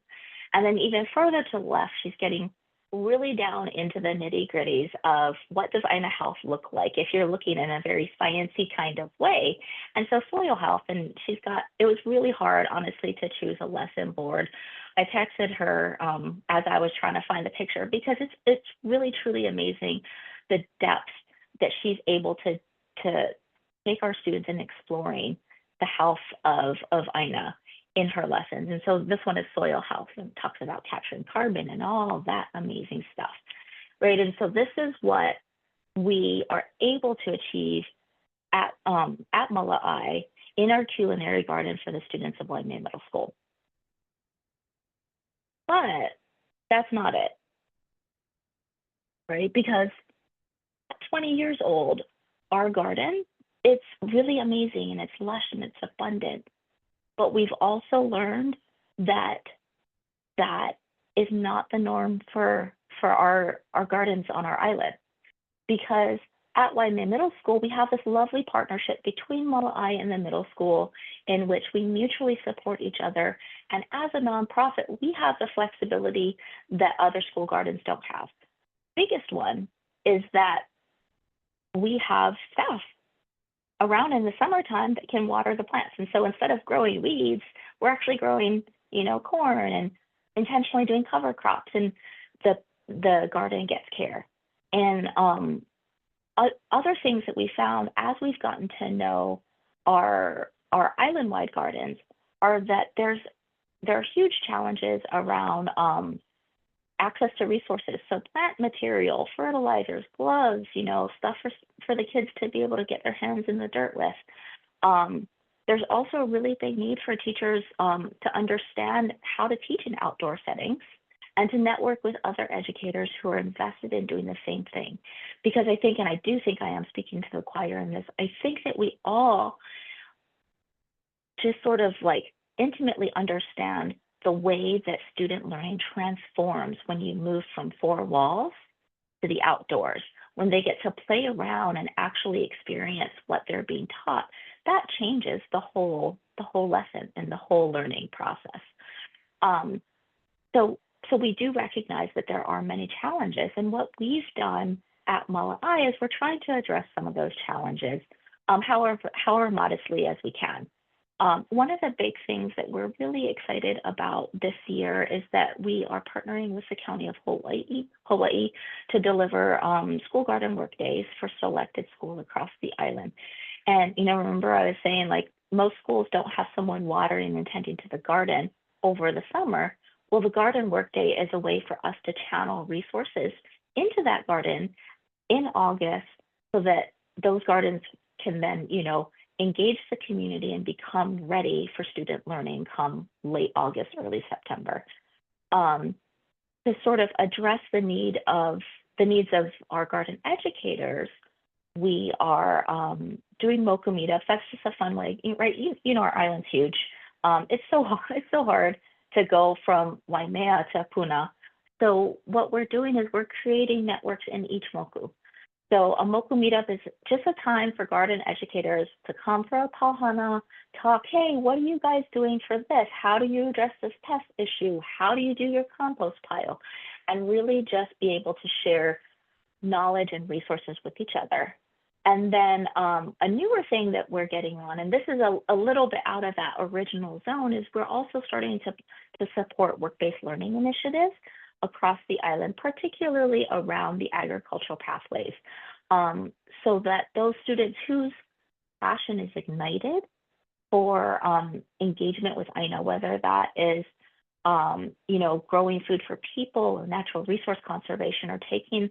And then even further to the left, she's getting really down into the nitty-gritties of what does Aina health look like if you're looking in a very sciencey kind of way. And so soil health, and it was really hard, honestly, to choose a lesson board. I texted her as I was trying to find the picture, because it's really, truly amazing the depth that she's able to take our students in exploring the health of Aina in her lessons. And so this one is soil health and talks about capturing carbon and all of that amazing stuff, right? And so this is what we are able to achieve at Mala'ai in our culinary garden for the students of Waimea Middle School. But that's not it, right? Because at 20 years old, our garden, it's really amazing and it's lush and it's abundant. But we've also learned that that is not the norm for our gardens on our island. Because at Waimea Middle School, we have this lovely partnership between Moloai and the middle school in which we mutually support each other. And as a nonprofit, we have the flexibility that other school gardens don't have. Biggest one is that we have staff around in the summertime that can water the plants. And so instead of growing weeds, we're actually growing, corn and intentionally doing cover crops, and the garden gets care. And other things that we found as we've gotten to know our island-wide gardens are that there are huge challenges around access to resources. So plant material, fertilizers, gloves, stuff for the kids to be able to get their hands in the dirt with. There's also a really big need for teachers to understand how to teach in outdoor settings and to network with other educators who are invested in doing the same thing. Because I think, and I do think I am speaking to the choir in this, I think that we all just sort of like intimately understand the way that student learning transforms when you move from four walls to the outdoors. When they get to play around and actually experience what they're being taught, that changes the whole lesson and the whole learning process. So we do recognize that there are many challenges, and what we've done at Moloai is we're trying to address some of those challenges, however modestly as we can. One of the big things that we're really excited about this year is that we are partnering with the County of Hawaii to deliver school garden work days for selected schools across the island. And, remember I was saying, like, most schools don't have someone watering and tending to the garden over the summer. Well, the garden work day is a way for us to channel resources into that garden in August so that those gardens can then, engage the community and become ready for student learning come late August, early September. To sort of address the needs of our garden educators, we are doing mocha meetups. That's just a fun way, right? Our island's huge. It's so hard to go from Waimea to Puna. So what we're doing is we're creating networks in each moku. So a moku meetup is just a time for garden educators to come for a pauhana, talk, hey, what are you guys doing for this? How do you address this pest issue? How do you do your compost pile? And really just be able to share knowledge and resources with each other. And then a newer thing that we're getting on, and this is a little bit out of that original zone, is we're also starting to support work-based learning initiatives across the island, particularly around the agricultural pathways, so that those students whose passion is ignited for engagement with Aina, whether that is growing food for people or natural resource conservation, or taking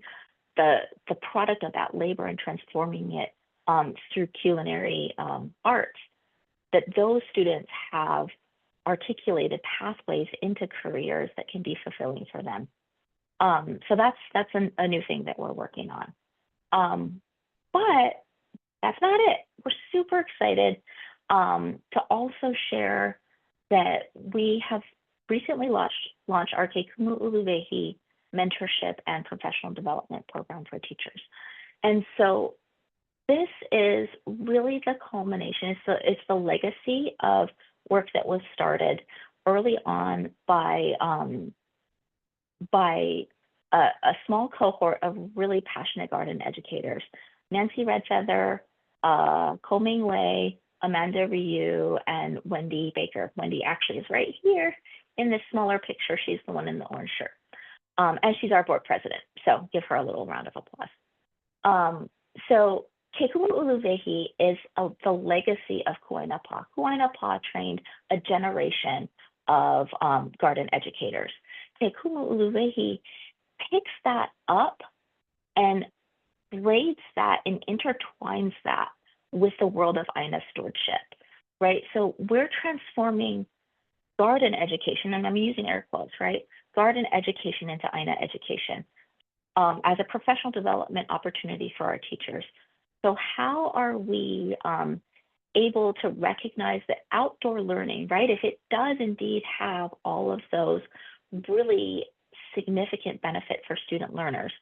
the product of that labor and transforming it through culinary arts, that those students have articulated pathways into careers that can be fulfilling for them. So that's a new thing that we're working on. But that's not it. We're super excited to also share that we have recently launched our Kekumu Uluwehi mentorship and professional development program for teachers. And so this is really the culmination. It's the legacy of work that was started early on by a small cohort of really passionate garden educators. Nancy Redfeather, Ko-Ming Wei, Amanda Ryu, and Wendy Baker. Wendy actually is right here in this smaller picture. She's the one in the orange shirt. And she's our board president, so give her a little round of applause. So Kekumu Uluwehi is the legacy of Kuaina Pa. Kuaina Pa trained a generation of garden educators. Kekumu Uluwehi picks that up and braids that and intertwines that with the world of Aina stewardship. right? So we're transforming garden education, and I'm using air quotes, right? Garden education into INA education as a professional development opportunity for our teachers. So how are we able to recognize that outdoor learning, right? If it does indeed have all of those really significant benefits for student learners,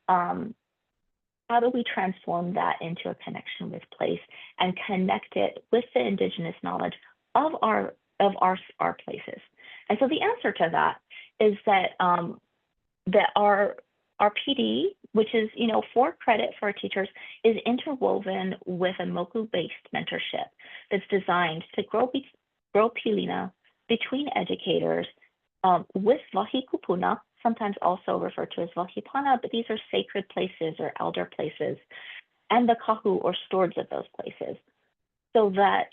how do we transform that into a connection with place and connect it with the indigenous knowledge of our places? And so the answer to that is that our PD, which is 4 credit for our teachers, is interwoven with a Moku-based mentorship that's designed to grow pilina between educators with Wahi Kupuna, sometimes also referred to as Wahipana, but these are sacred places or elder places, and the kahu or stewards of those places, so that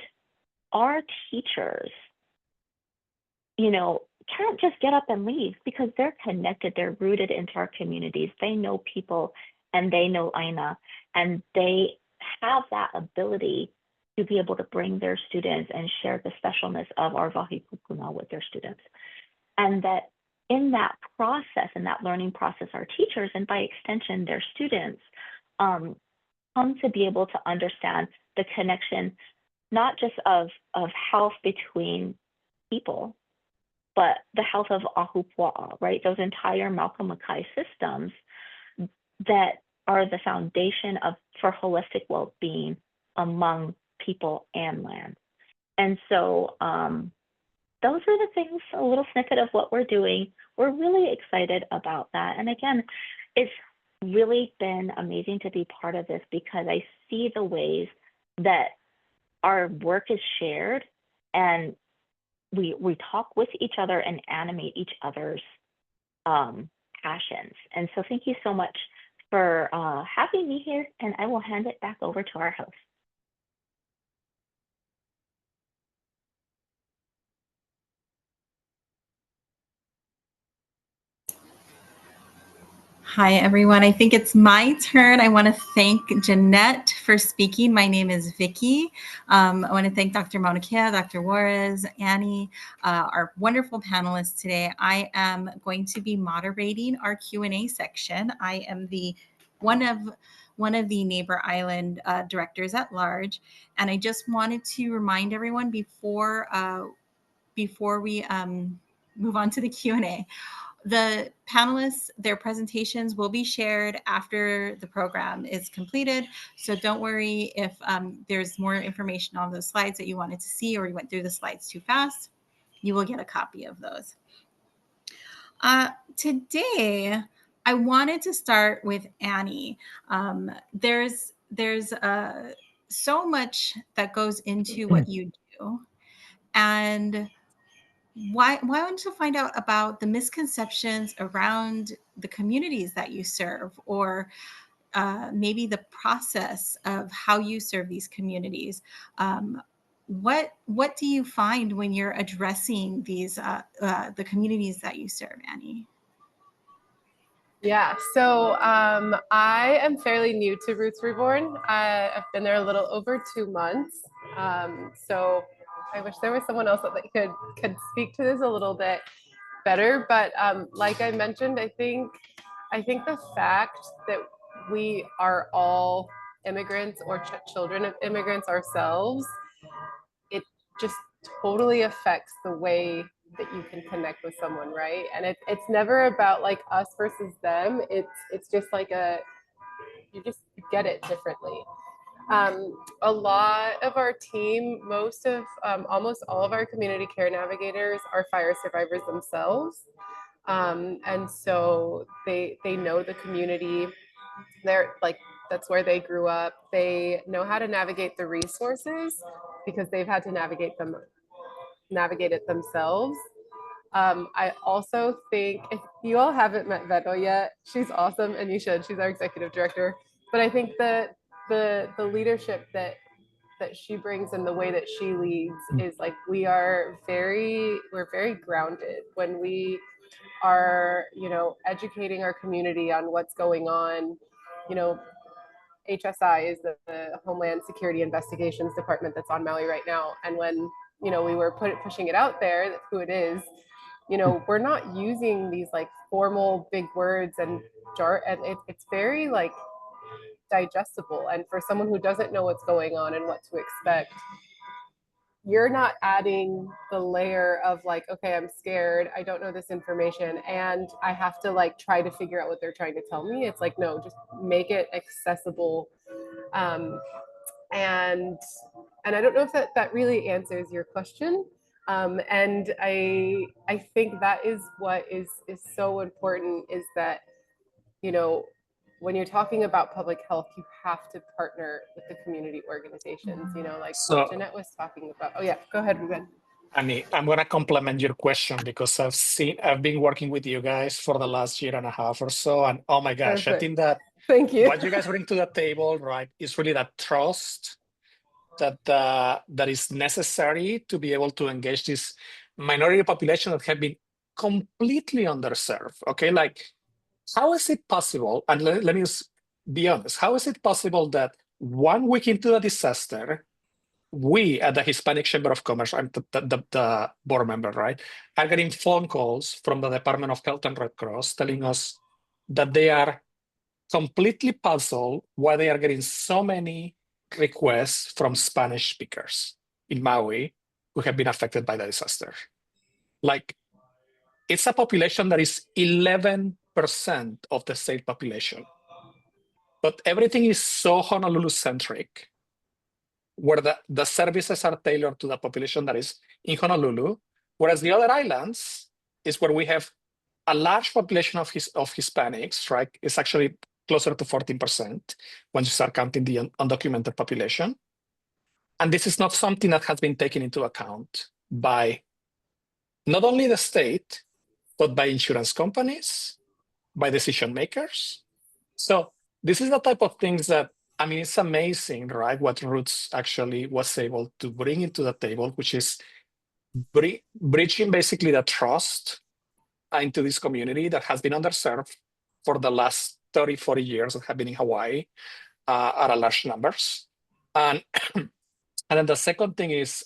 our teachers, can't just get up and leave because they're connected, they're rooted into our communities, they know people and they know Aina, and they have that ability to be able to bring their students and share the specialness of our Wahi Kupuna with their students. And that in that process, in that learning process, our teachers, and by extension, their students, come to be able to understand the connection, not just of health between people, but the health of Ahupua'a, right? Those entire Malcolm-Mackay systems that are the foundation for holistic well-being among people and land. And so those are the things, a little snippet of what we're doing. We're really excited about that. And again, it's really been amazing to be part of this because I see the ways that our work is shared and we talk with each other and animate each other's passions. And so thank you so much for having me here, and I will hand it back over to our host. Hi, everyone. I think it's my turn. I want to thank Jeanette for speaking. My name is Vicky. I want to thank Dr. Mauna Kea, Dr. Juarez, Annie, our wonderful panelists today. I am going to be moderating our Q&A section. I am one of the Neighbor Island directors at large, and I just wanted to remind everyone before we move on to the Q&A. The panelists, their presentations will be shared after the program is completed. So don't worry if there's more information on those slides that you wanted to see or you went through the slides too fast. You will get a copy of those. Today, I wanted to start with Annie. There's so much that goes into what you do. And why I want to find out about the misconceptions around the communities that you serve, or maybe the process of how you serve these communities. What do you find when you're addressing these the communities that you serve, Annie? Yeah, so I am fairly new to Roots Reborn. I've been there a little over 2 months. So I wish there was someone else that could speak to this a little bit better. But like I mentioned, I think the fact that we are all immigrants or children of immigrants ourselves, it just totally affects the way that you can connect with someone, right? And it's never about like us versus them. It's just like you get it differently. A lot of our team, almost all of our community care navigators are fire survivors themselves. And so they know the community. They're like, that's where they grew up. They know how to navigate the resources because they've had to navigate it themselves. I also think, if you all haven't met Veto yet, she's awesome and you should. She's our executive director. But I think that the leadership that she brings and the way that she leads is like, we're very grounded when we are, educating our community on what's going on. HSI is the Homeland Security Investigations Department that's on Maui right now. And when, you know, we were pushing it out there, who it is, you know, we're not using these like formal big words and it's very like digestible. And for someone who doesn't know what's going on and what to expect, you're not adding the layer of like, okay, I'm scared, I don't know this information, and I have to like try to figure out what they're trying to tell me. It's like, no, just make it accessible. And I don't know if that really answers your question. And I think that is what is so important, is that, you know, when you're talking about public health, you have to partner with the community organizations, you know, like what Jeanette was talking about. Oh yeah, go ahead, Ruben. Annie, I'm going to complement your question because I've been working with you guys for the last year and a half or so. And oh my gosh, Perfect. I think that Thank you. what you guys bring to the table, right, is really that trust that is necessary to be able to engage this minority population that have been completely underserved. Okay, like how is it possible? And let me just be honest. How is it possible that 1 week into the disaster, we at the Hispanic Chamber of Commerce, I'm the board member, right, are getting phone calls from the Department of Health and Red Cross telling us that they are completely puzzled why they are getting so many requests from Spanish speakers in Maui who have been affected by the disaster. Like, it's a population that is 11% of the state population. But everything is so Honolulu-centric, where the services are tailored to the population that is in Honolulu, whereas the other islands is where we have a large population of Hispanics, right? It's actually closer to 14% when you start counting the undocumented population. And this is not something that has been taken into account by not only the state, but by insurance companies, by decision makers. So this is the type of things that, I mean, it's amazing, right? What Roots actually was able to bring into the table, which is bridging basically the trust into this community that has been underserved for the last 30, 40 years that have been in Hawaii at a large numbers. And then the second thing is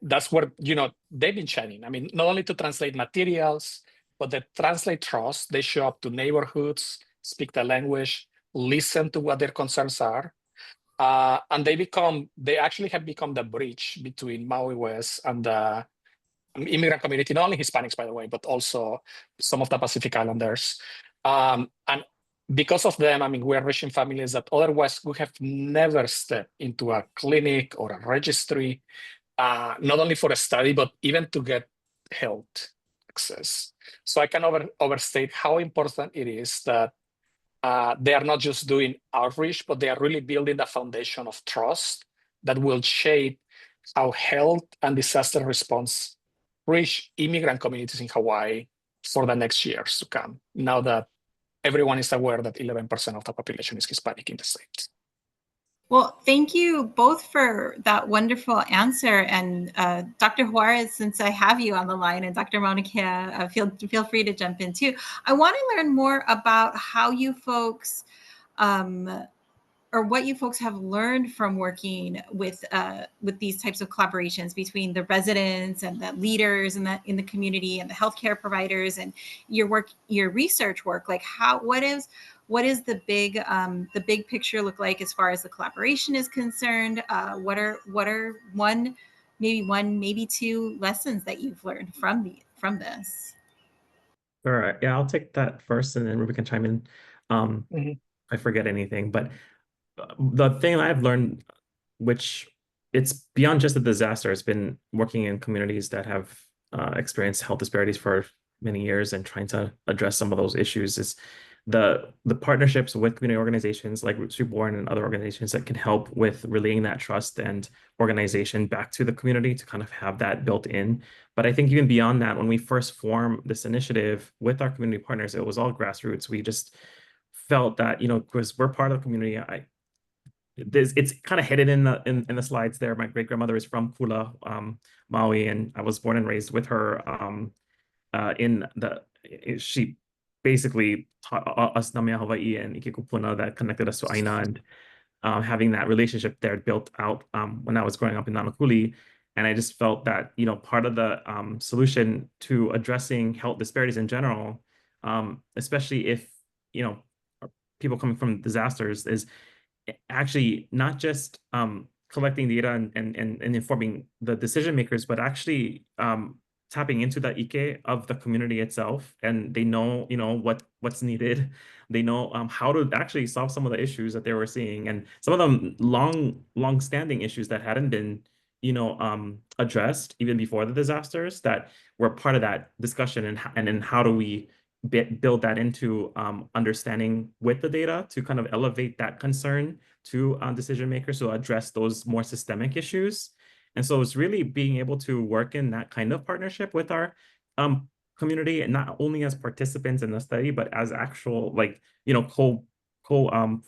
that's where, you know, they've been shining. I mean, not only to translate materials, but they translate trust. They show up to neighborhoods, speak the language, listen to what their concerns are. And they actually have become the bridge between Maui West and the immigrant community, not only Hispanics, by the way, but also some of the Pacific Islanders. And because of them, I mean, we are reaching families that otherwise would have never stepped into a clinic or a registry, not only for a study, but even to get health access. So I can overstate how important it is that they are not just doing outreach, but they are really building the foundation of trust that will shape how health and disaster response reach immigrant communities in Hawaii for the next years to come, now that everyone is aware that 11% of the population is Hispanic in the state. Well, thank you both for that wonderful answer. And Dr. Juarez, since I have you on the line, and Dr. Mauna Kea, feel free to jump in too. I want to learn more about how you folks, or what you folks have learned from working with these types of collaborations between the residents and the leaders in the community and the healthcare providers, and your research work. Like, what is the big picture look like as far as the collaboration is concerned? What are one, maybe two lessons that you've learned from this? All right, yeah, I'll take that first, and then Ruby can chime in. If I forget anything, but the thing I've learned, which it's beyond just a disaster, it's been working in communities that have experienced health disparities for many years and trying to address some of those issues, is the partnerships with community organizations like Roots Reborn and other organizations that can help with relaying that trust and organization back to the community to kind of have that built in. But I think even beyond that, when we first formed this initiative with our community partners, it was all grassroots. We just felt that, you know, because we're part of the community, it's kind of hidden in the slides there. My great grandmother is from Kula, Maui, and I was born and raised with her. She basically taught us Namea Hawaii and Ike Kupuna that connected us to Aina, and having that relationship there built out when I was growing up in Nanakuli. And I just felt that, part of the solution to addressing health disparities in general, especially if, people coming from disasters, is actually not just collecting data and informing the decision makers, but actually tapping into the ike of the community itself, and they know what's needed. They know how to actually solve some of the issues that they were seeing, and some of them long standing issues that hadn't been addressed even before the disasters, that were part of that discussion. And then how do we build that into understanding with the data to kind of elevate that concern to decision makers to address those more systemic issues. And so it's really being able to work in that kind of partnership with our community, and not only as participants in the study, but as actual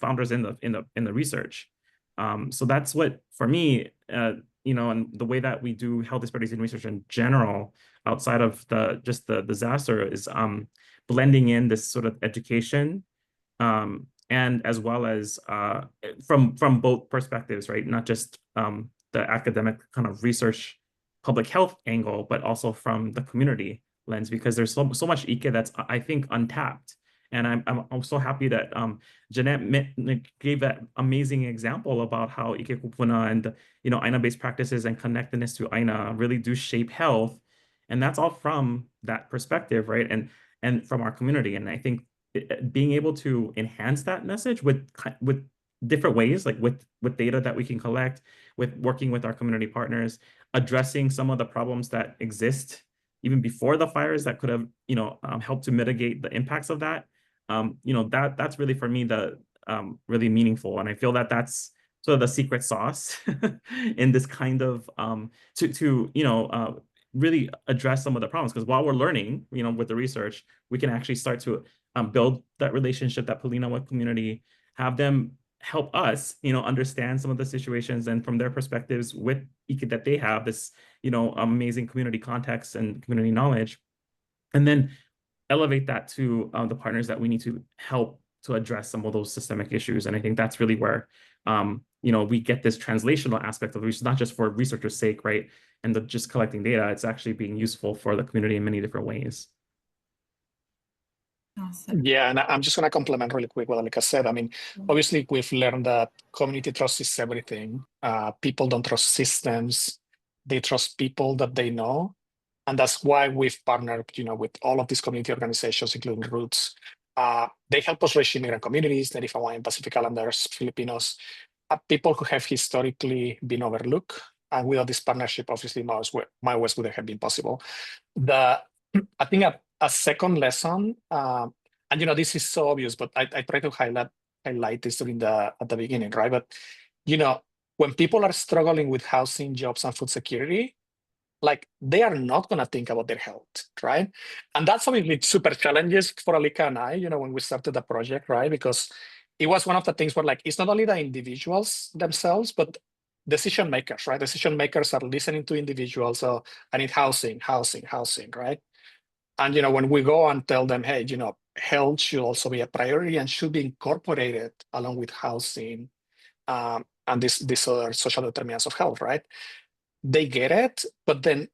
founders in the research. So that's what, for me, and the way that we do health disparities in research in general, outside of just the disaster, is blending in this sort of education, and as well as from both perspectives, right? Not just the academic kind of research public health angle, but also from the community lens, because there's so much ike that's, I think, untapped. And I'm so happy that Jeanette gave that amazing example about how ike kupuna and Aina-based practices and connectedness to Aina really do shape health, and that's all from that perspective, right? And from our community. And I think being able to enhance that message with different ways, like with data that we can collect, with working with our community partners, addressing some of the problems that exist even before the fires that could have helped to mitigate the impacts of that. That's really, for me, the really meaningful. And I feel that that's sort of the secret sauce in this kind of to really address some of the problems. Because while we're learning, with the research, we can actually start to build that relationship, that Polina with community, have them help us, understand some of the situations, and from their perspectives with that they have this, amazing community context and community knowledge, and then elevate that to the partners that we need to help to address some of those systemic issues. And I think that's really where we get this translational aspect of research, not just for researchers' sake, right? And just collecting data, it's actually being useful for the community in many different ways. Awesome. Yeah, and I'm just going to complement really quick what Alika said. I mean, obviously, we've learned that community trust is everything. People don't trust systems. They trust people that they know. And that's why we've partnered, with all of these community organizations, including Roots. They help us reach immigrant communities, Native Hawaiian, Pacific Islanders, Filipinos, people who have historically been overlooked. And without this partnership, obviously, my West wouldn't have been possible. I think a second lesson, and this is so obvious, but I try to highlight this at the beginning, right? But when people are struggling with housing, jobs, and food security, like, they are not going to think about their health, right? And that's obviously super challenges for Alika and I, when we started the project, right? Because it was one of the things where, like, it's not only the individuals themselves, but decision makers, right? Decision makers are listening to individuals. So I need housing, right? And when we go and tell them, hey, health should also be a priority and should be incorporated along with housing, and these other social determinants of health, right? They get it, but then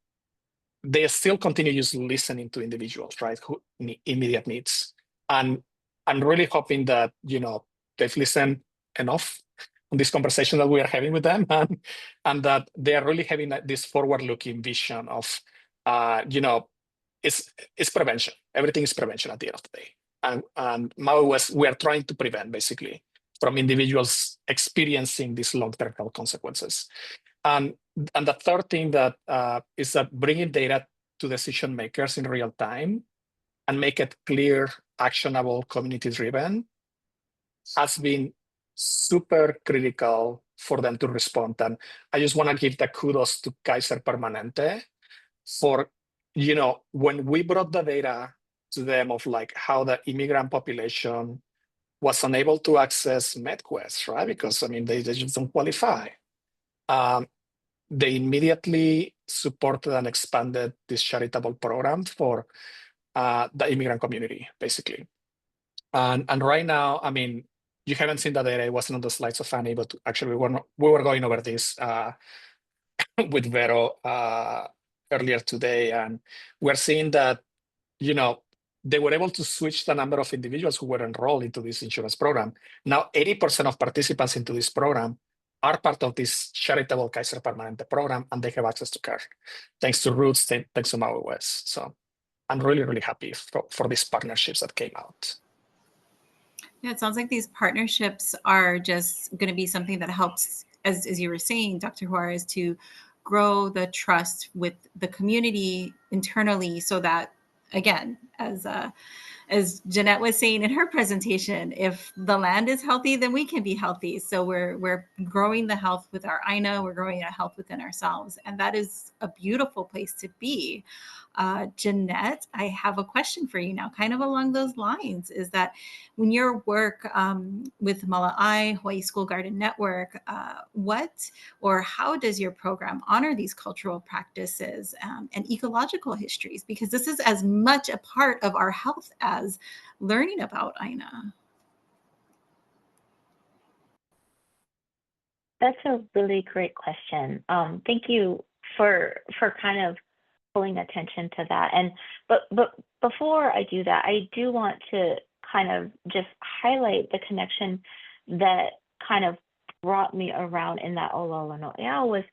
they still continue just listening to individuals, right? Who need immediate needs. And I'm really hoping that, they've listened enough on this conversation that we are having with them, and that they are really having this forward-looking vision of, it's prevention. Everything is prevention at the end of the day. And Maui West, we are trying to prevent, basically, from individuals experiencing these long-term health consequences. And the third thing that is that bringing data to decision makers in real time and make it clear, actionable, community-driven has been super critical for them to respond. And I just want to give the kudos to Kaiser Permanente for, when we brought the data to them of, like, how the immigrant population was unable to access MedQuest, right? Because, I mean, they just don't qualify. They immediately supported and expanded this charitable program for the immigrant community, basically. And right now, I mean, you haven't seen the data. It wasn't on the slides of Fanny, but actually we were going over this with Vero earlier today, and we're seeing that, you know, they were able to switch the number of individuals who were enrolled into this insurance program. Now, 80% of participants into this program are part of this charitable Kaiser Permanente program, and they have access to care, thanks to Roots, thanks to Maui West. So I'm really, really happy for these partnerships that came out. Yeah, it sounds like these partnerships are just going to be something that helps, as you were saying, Dr. Juarez, to grow the trust with the community internally, so that, again, as Jeanette was saying in her presentation, if the land is healthy, then we can be healthy. So we're growing the health with our INA, we're growing our health within ourselves. And that is a beautiful place to be. Jeanette, I have a question for you now, kind of along those lines, is that when your work with Mala'ai, Hawaii School Garden Network, what or how does your program honor these cultural practices and ecological histories? Because this is as much a part of our health as learning about Aina. That's a really great question. Thank you for kind of pulling attention to that. And but before I do that, I do want to kind of just highlight the connection that kind of brought me around in that Ololo no Ea was,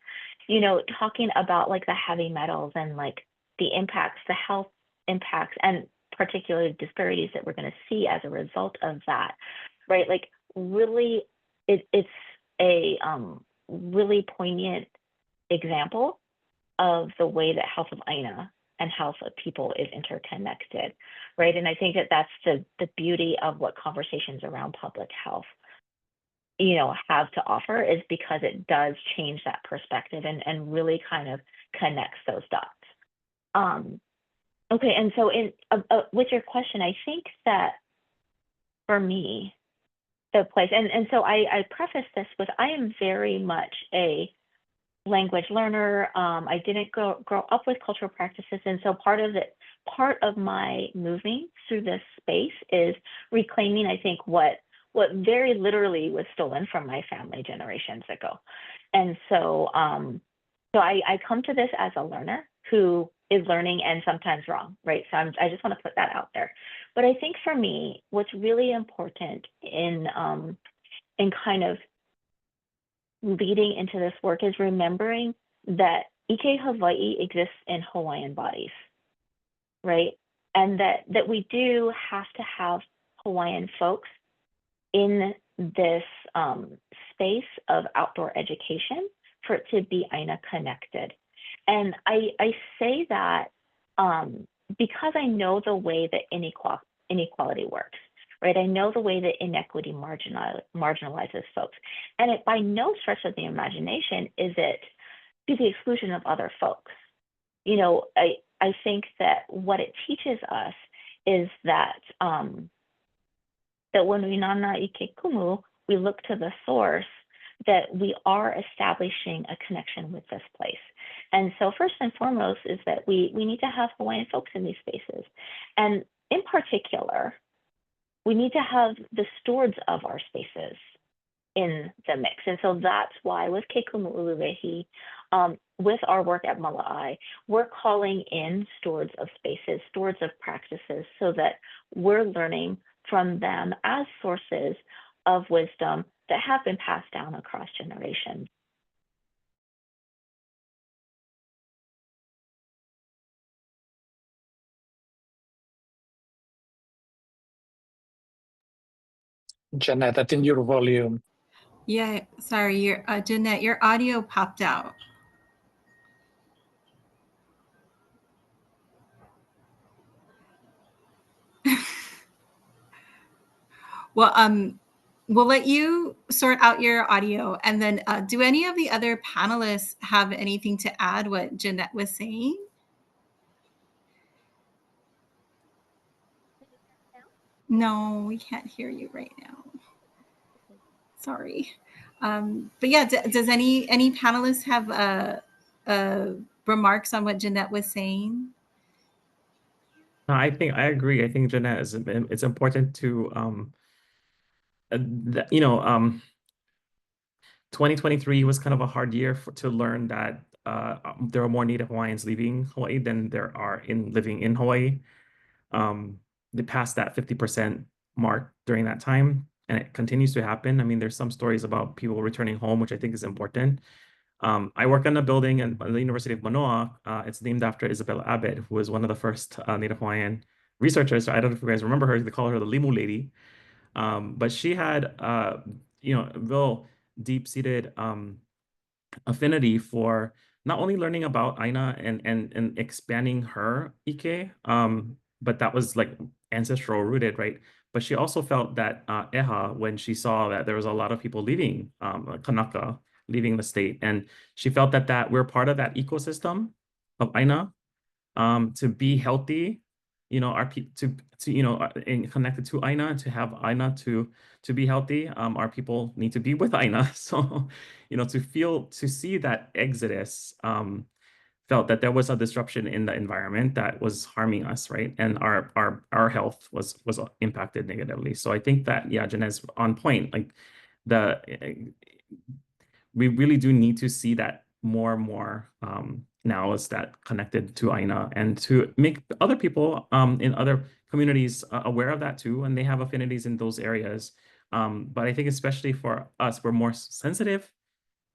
you know, talking about like the heavy metals and like the impacts, the health impacts, and particularly disparities that we're going to see as a result of that, right? Like really, it's a really poignant example of the way that health of Aina and health of people is interconnected, right? And I think that that's the beauty of what conversations around public health, you know, have to offer, is because it does change that perspective and really kind of connects those dots. Okay, and so in with your question, I think that for me, the place, and so I preface this with, I am very much a language learner. I didn't grow up with cultural practices, and so part of my moving through this space is reclaiming, I think, what very literally was stolen from my family generations ago. And so so I come to this as a learner who is learning and sometimes wrong, right? So I just want to put that out there. But I think for me, what's really important in kind of leading into this work is remembering that Ike Hawaii exists in Hawaiian bodies, right? And that we do have to have Hawaiian folks in this space of outdoor education for it to be Aina connected. And I say that because I know the way that inequality works, right? I know the way that inequity marginalizes folks. And it by no stretch of the imagination is it to the exclusion of other folks. You know, I think that what it teaches us is that that when we nana ike kumu, we look to the source, that we are establishing a connection with this place. And so first and foremost is that we need to have Hawaiian folks in these spaces. And in particular, we need to have the stewards of our spaces in the mix. And so that's why with Ke Kumu Uluwehi, with our work at Mala'ai, we're calling in stewards of spaces, stewards of practices, so that we're learning from them as sources of wisdom that have been passed down across generations. Jeanette, I think your volume. Yeah, sorry, Jeanette, your audio popped out. Well, we'll let you sort out your audio, and then do any of the other panelists have anything to add what Jeanette was saying? No, we can't hear you right now. Sorry. But yeah, does any panelists have remarks on what Jeanette was saying? I think I agree. I think Jeanette it's important to 2023 was kind of a hard year to learn that there are more Native Hawaiians leaving Hawaii than there are living in Hawaii. They passed that 50% mark during that time, and it continues to happen. I mean, there's some stories about people returning home, which I think is important. I work on a building at the University of Manoa. It's named after Isabella Abbott, who was one of the first Native Hawaiian researchers. I don't know if you guys remember her. They call her the Limu Lady. But she had, real deep-seated affinity for not only learning about Aina and expanding her Ike, but that was like ancestral rooted, right? But she also felt that Eha, when she saw that there was a lot of people leaving Kanaka, leaving the state, and she felt that we're part of that ecosystem of Aina, to be healthy, our to and connected to Aina, to have Aina to be healthy, our people need to be with Aina. So, to see that exodus, felt that there was a disruption in the environment that was harming us, right? And our health was impacted negatively. So I think that, yeah, Jeanette's on point. Like the we really do need to see that more and more now, is that connected to Aina, and to make other people in other communities aware of that too, and they have affinities in those areas. But I think especially for us, we're more sensitive,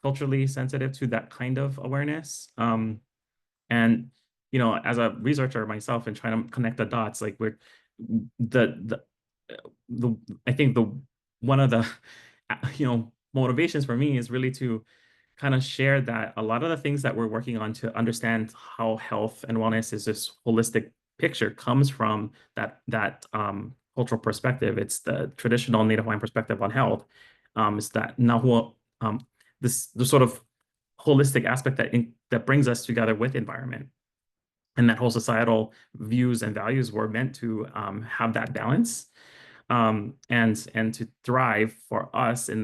culturally sensitive to that kind of awareness. And as a researcher myself and trying to connect the dots, like we're the the I think the one of the motivations for me is really to kind of share that a lot of the things that we're working on to understand how health and wellness is this holistic picture comes from that cultural perspective. It's the traditional Native Hawaiian perspective on health. It's that Nahua, the sort of holistic aspect that brings us together with environment, and that whole societal views and values were meant to have that balance, and to thrive for us in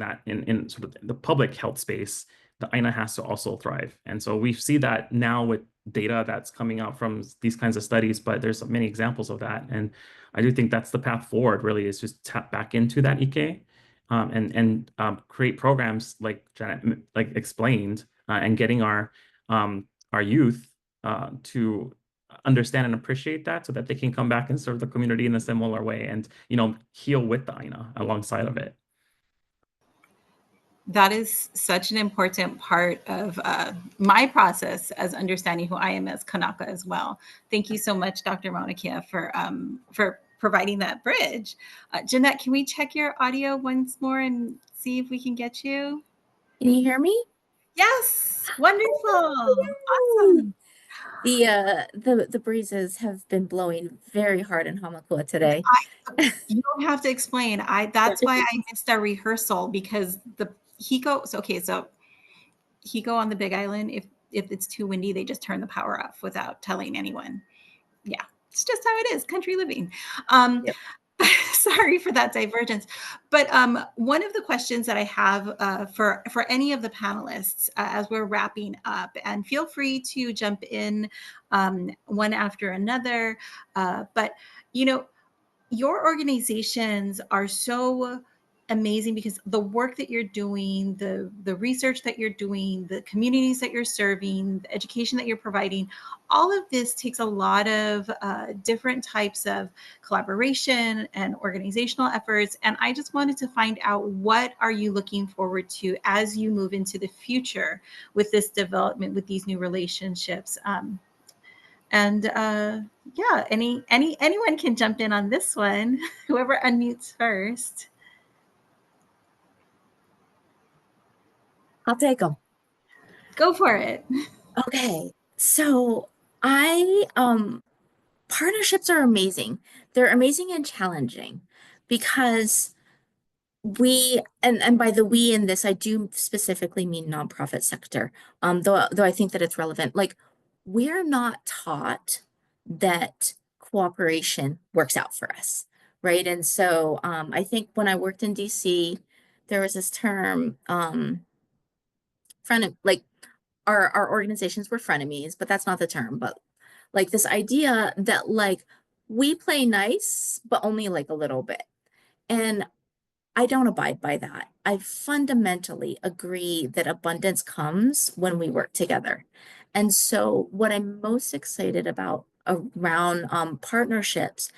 sort of the public health space. The Aina has to also thrive, and so we see that now with data that's coming out from these kinds of studies. But there's many examples of that, and I do think that's the path forward. Really, is just tap back into that Ike, and create programs like Janet explained, and getting our youth to understand and appreciate that, so that they can come back and serve the community in a similar way, and heal with the Aina alongside of it. That is such an important part of my process as understanding who I am as Kanaka as well. Thank you so much, Dr. Mauna Kea, for providing that bridge. Jeanette, can we check your audio once more and see if we can get you? Can you hear me? Yes, wonderful, awesome. The breezes have been blowing very hard in Hamakua today. You don't have to explain. That's why I missed our rehearsal, because the Hiko. So Hiko on the Big Island, if it's too windy, they just turn the power off without telling anyone. Yeah, it's just how it is, country living. Yep. Sorry for that divergence. But one of the questions that I have for any of the panelists as we're wrapping up, and feel free to jump in one after another, but your organizations are so amazing, because the work that you're doing, the research that you're doing, the communities that you're serving, the education that you're providing, all of this takes a lot of different types of collaboration and organizational efforts. And I just wanted to find out, what are you looking forward to as you move into the future with this development, with these new relationships? And yeah, anyone can jump in on this one. Whoever unmutes first. I'll take them. Go for it. Okay, so partnerships are amazing. They're amazing and challenging, because and by the we in this, I do specifically mean nonprofit sector. Though I think that it's relevant. Like, we're not taught that cooperation works out for us, right? And so I think when I worked in DC, there was this term, our organizations were frenemies, but that's not the term. But like this idea that like we play nice, but only like a little bit. And I don't abide by that. I fundamentally agree that abundance comes when we work together. And so what I'm most excited about around partnerships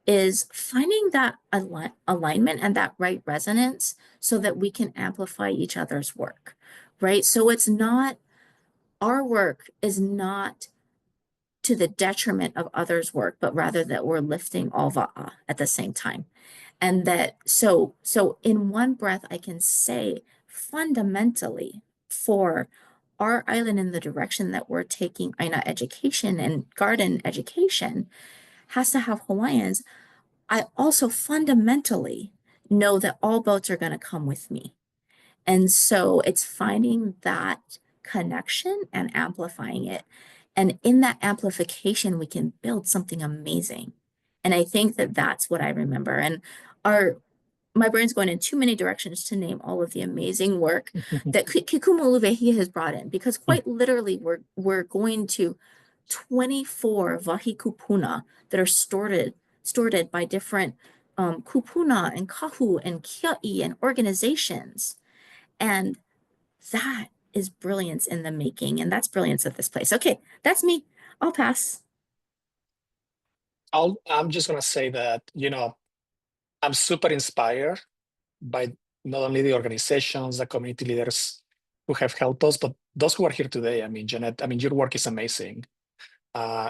is finding that alignment and that right resonance so that we can amplify each other's work, right? So it's not, our work is not to the detriment of others' work, but rather that we're lifting all va'a at the same time. And that, so in one breath, I can say fundamentally for our island in the direction that we're taking Aina education and garden education has to have Hawaiians. I also fundamentally know that all boats are going to come with me. And so it's finding that connection and amplifying it. And in that amplification, we can build something amazing. And I think that that's what I remember. And my brain's going in too many directions to name all of the amazing work that Kikumu has brought in, because quite literally we're going to 24 wahi kupuna that are stored by different kupuna and kahu and kia'i and organizations. And that is brilliance in the making. And that's brilliance at this place. Okay, that's me. I'll pass. I'm just gonna say that, I'm super inspired by not only the organizations, the community leaders who have helped us, but those who are here today. I mean, Jeanette, your work is amazing.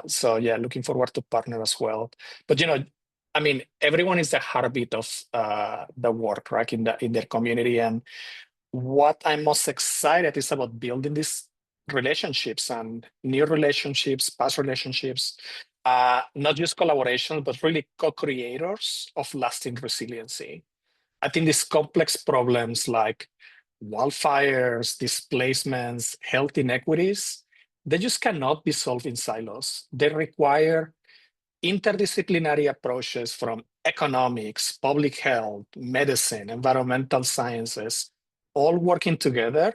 So yeah, looking forward to partner as well. But everyone is the heartbeat of the work, right, in their community. And what I'm most excited is about building these relationships and new relationships, past relationships, not just collaboration, but really co-creators of lasting resiliency. I think these complex problems like wildfires, displacements, health inequities, they just cannot be solved in silos. They require interdisciplinary approaches from economics, public health, medicine, environmental sciences, all working together,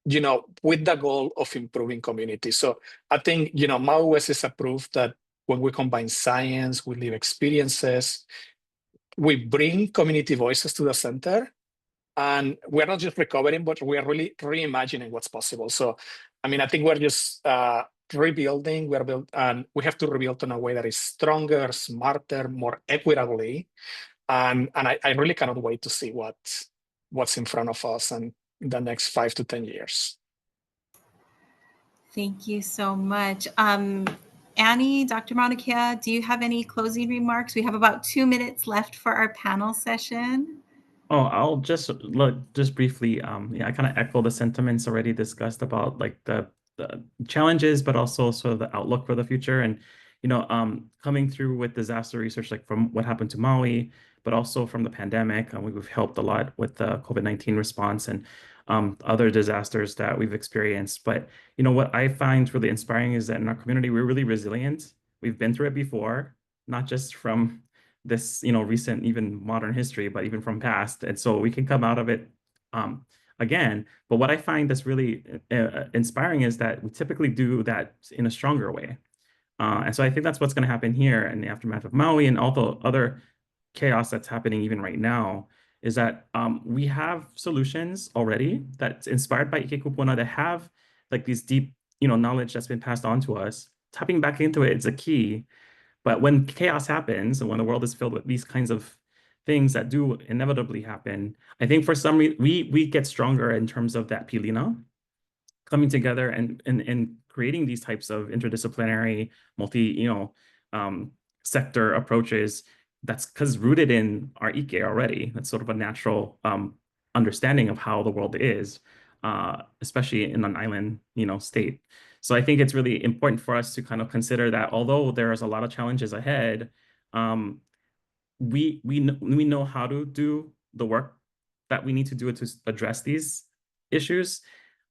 with the goal of improving communities. So I think, Maui West is a proof that when we combine science with lived experiences, we bring community voices to the center, and we're not just recovering, but we are really reimagining what's possible. So, I think we're just rebuilding. And we have to rebuild in a way that is stronger, smarter, more equitably. And I really cannot wait to see what's in front of us and in the next 5 to 10 years. Thank you so much. Annie, Dr. Mauna Kea, do you have any closing remarks? We have about 2 minutes left for our panel session. Oh, I'll just look just briefly. Yeah, I kind of echo the sentiments already discussed about like the challenges, but also sort of the outlook for the future. And coming through with disaster research, like from what happened to Maui, but also from the pandemic, we've helped a lot with the COVID-19 response and other disasters that we've experienced. But what I find really inspiring is that in our community, we're really resilient. We've been through it before, not just from this, recent, even modern history, but even from past. And so we can come out of it again. But what I find that's really inspiring is that we typically do that in a stronger way. And so I think that's what's going to happen here in the aftermath of Maui and all the other chaos that's happening even right now, is that we have solutions already that's inspired by Ike Kupuna that have like these deep, knowledge that's been passed on to us. Tapping back into it is a key. But when chaos happens and when the world is filled with these kinds of things that do inevitably happen, I think for some reason we get stronger in terms of that pilina coming together and creating these types of interdisciplinary, sector approaches. That's because rooted in our Ike already. That's sort of a natural understanding of how the world is, especially in an island, state. So I think it's really important for us to kind of consider that although there's a lot of challenges ahead, we know how to do the work that we need to do to address these issues.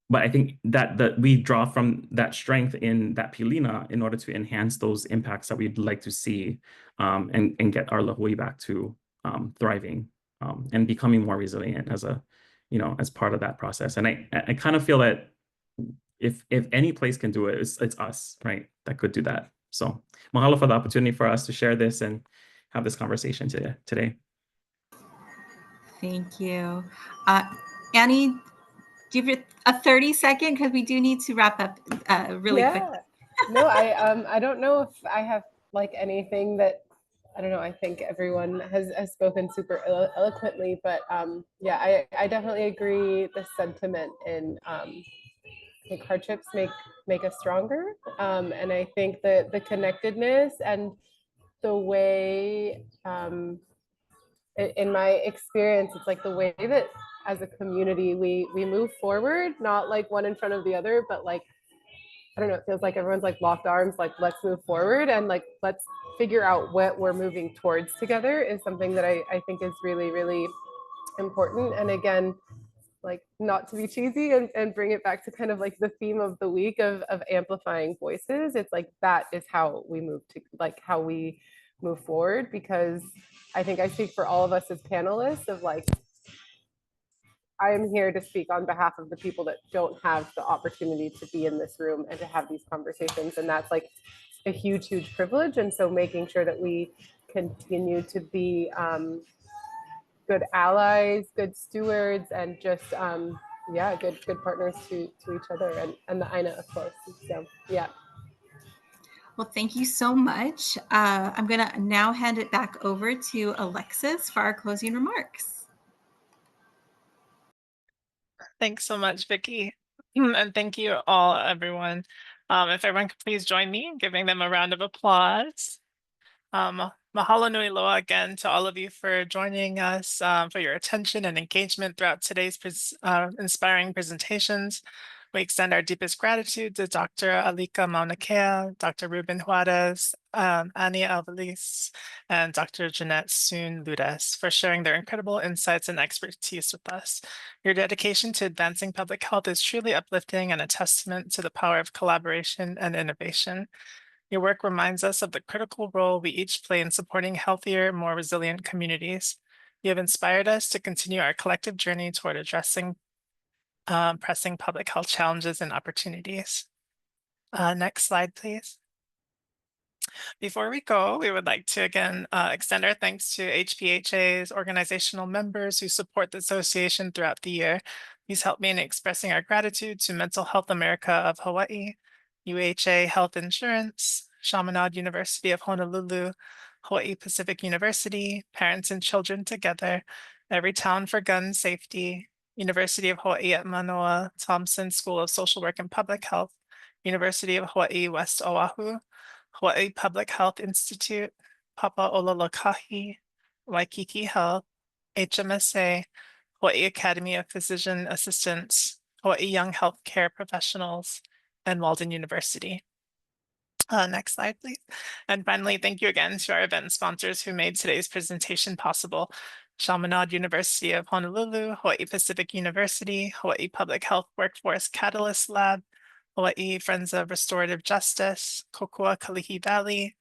But I think that we draw from that strength in that pilina in order to enhance those impacts that we'd like to see and get our lahui back to thriving and becoming more resilient as as part of that process. And I kind of feel that if any place can do it, it's us, right? That could do that. So mahalo for the opportunity for us to share this and have this conversation today. Thank you. Annie, give it a 30-second because we do need to wrap up really quick. No, I don't know if I have like anything that, I don't know, I think everyone has spoken super eloquently, but yeah, I definitely agree the sentiment in I think hardships make us stronger. And I think that the connectedness and the way in my experience, it's like the way that as a community we move forward, not like one in front of the other, but like, I don't know, it feels like everyone's like locked arms, like let's move forward and like let's figure out what we're moving towards together is something that I think is really, really important. And again, like not to be cheesy and bring it back to kind of like the theme of the week of amplifying voices. It's like that is how we move to like how we move forward, because I think I speak for all of us as panelists of like, I am here to speak on behalf of the people that don't have the opportunity to be in this room and to have these conversations. And that's like a huge, huge privilege. And so making sure that we continue to be good allies, good stewards, and just, yeah, good partners to each other and the INA, of course. So, yeah. Well, thank you so much. I'm going to now hand it back over to Alexis for our closing remarks. Thanks so much, Vicki. And thank you all, everyone. If everyone could please join me in giving them a round of applause. Mahalo nui loa again to all of you for joining us, for your attention and engagement throughout today's inspiring presentations. We extend our deepest gratitude to Dr. Alika Mauna Kea, Dr. Ruben Juarez, Annie Alvarez, and Dr. Jeanette Soon Ludes for sharing their incredible insights and expertise with us. Your dedication to advancing public health is truly uplifting and a testament to the power of collaboration and innovation. Your work reminds us of the critical role we each play in supporting healthier, more resilient communities. You have inspired us to continue our collective journey toward addressing pressing public health challenges and opportunities. Next slide, please. Before we go, we would like to again extend our thanks to HPHA's organizational members who support the association throughout the year. Please help me in expressing our gratitude to Mental Health America of Hawaii, UHA Health Insurance, Chaminade University of Honolulu, Hawaii Pacific University, Parents and Children Together, Every Town for Gun Safety, University of Hawaii at Manoa, Thompson School of Social Work and Public Health, University of Hawaii West Oahu, Hawaii Public Health Institute, Papa'ololokahi, Waikiki Health, HMSA, Hawaii Academy of Physician Assistants, Hawaii Young Healthcare Professionals, and Walden University. Next slide, please. And finally, thank you again to our event sponsors who made today's presentation possible. Chaminade University of Honolulu, Hawaii Pacific University, Hawaii Public Health Workforce Catalyst Lab, Hawaii Friends of Restorative Justice, Kokua Kalihi Valley,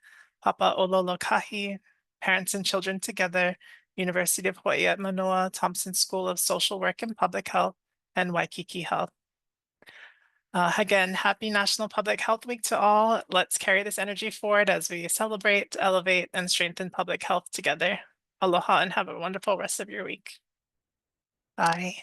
Papa'ololokahi, Parents and Children Together, University of Hawaii at Manoa, Thompson School of Social Work and Public Health, and Waikiki Health. Again, happy National Public Health Week to all. Let's carry this energy forward as we celebrate, elevate, and strengthen public health together. Aloha and have a wonderful rest of your week. Bye.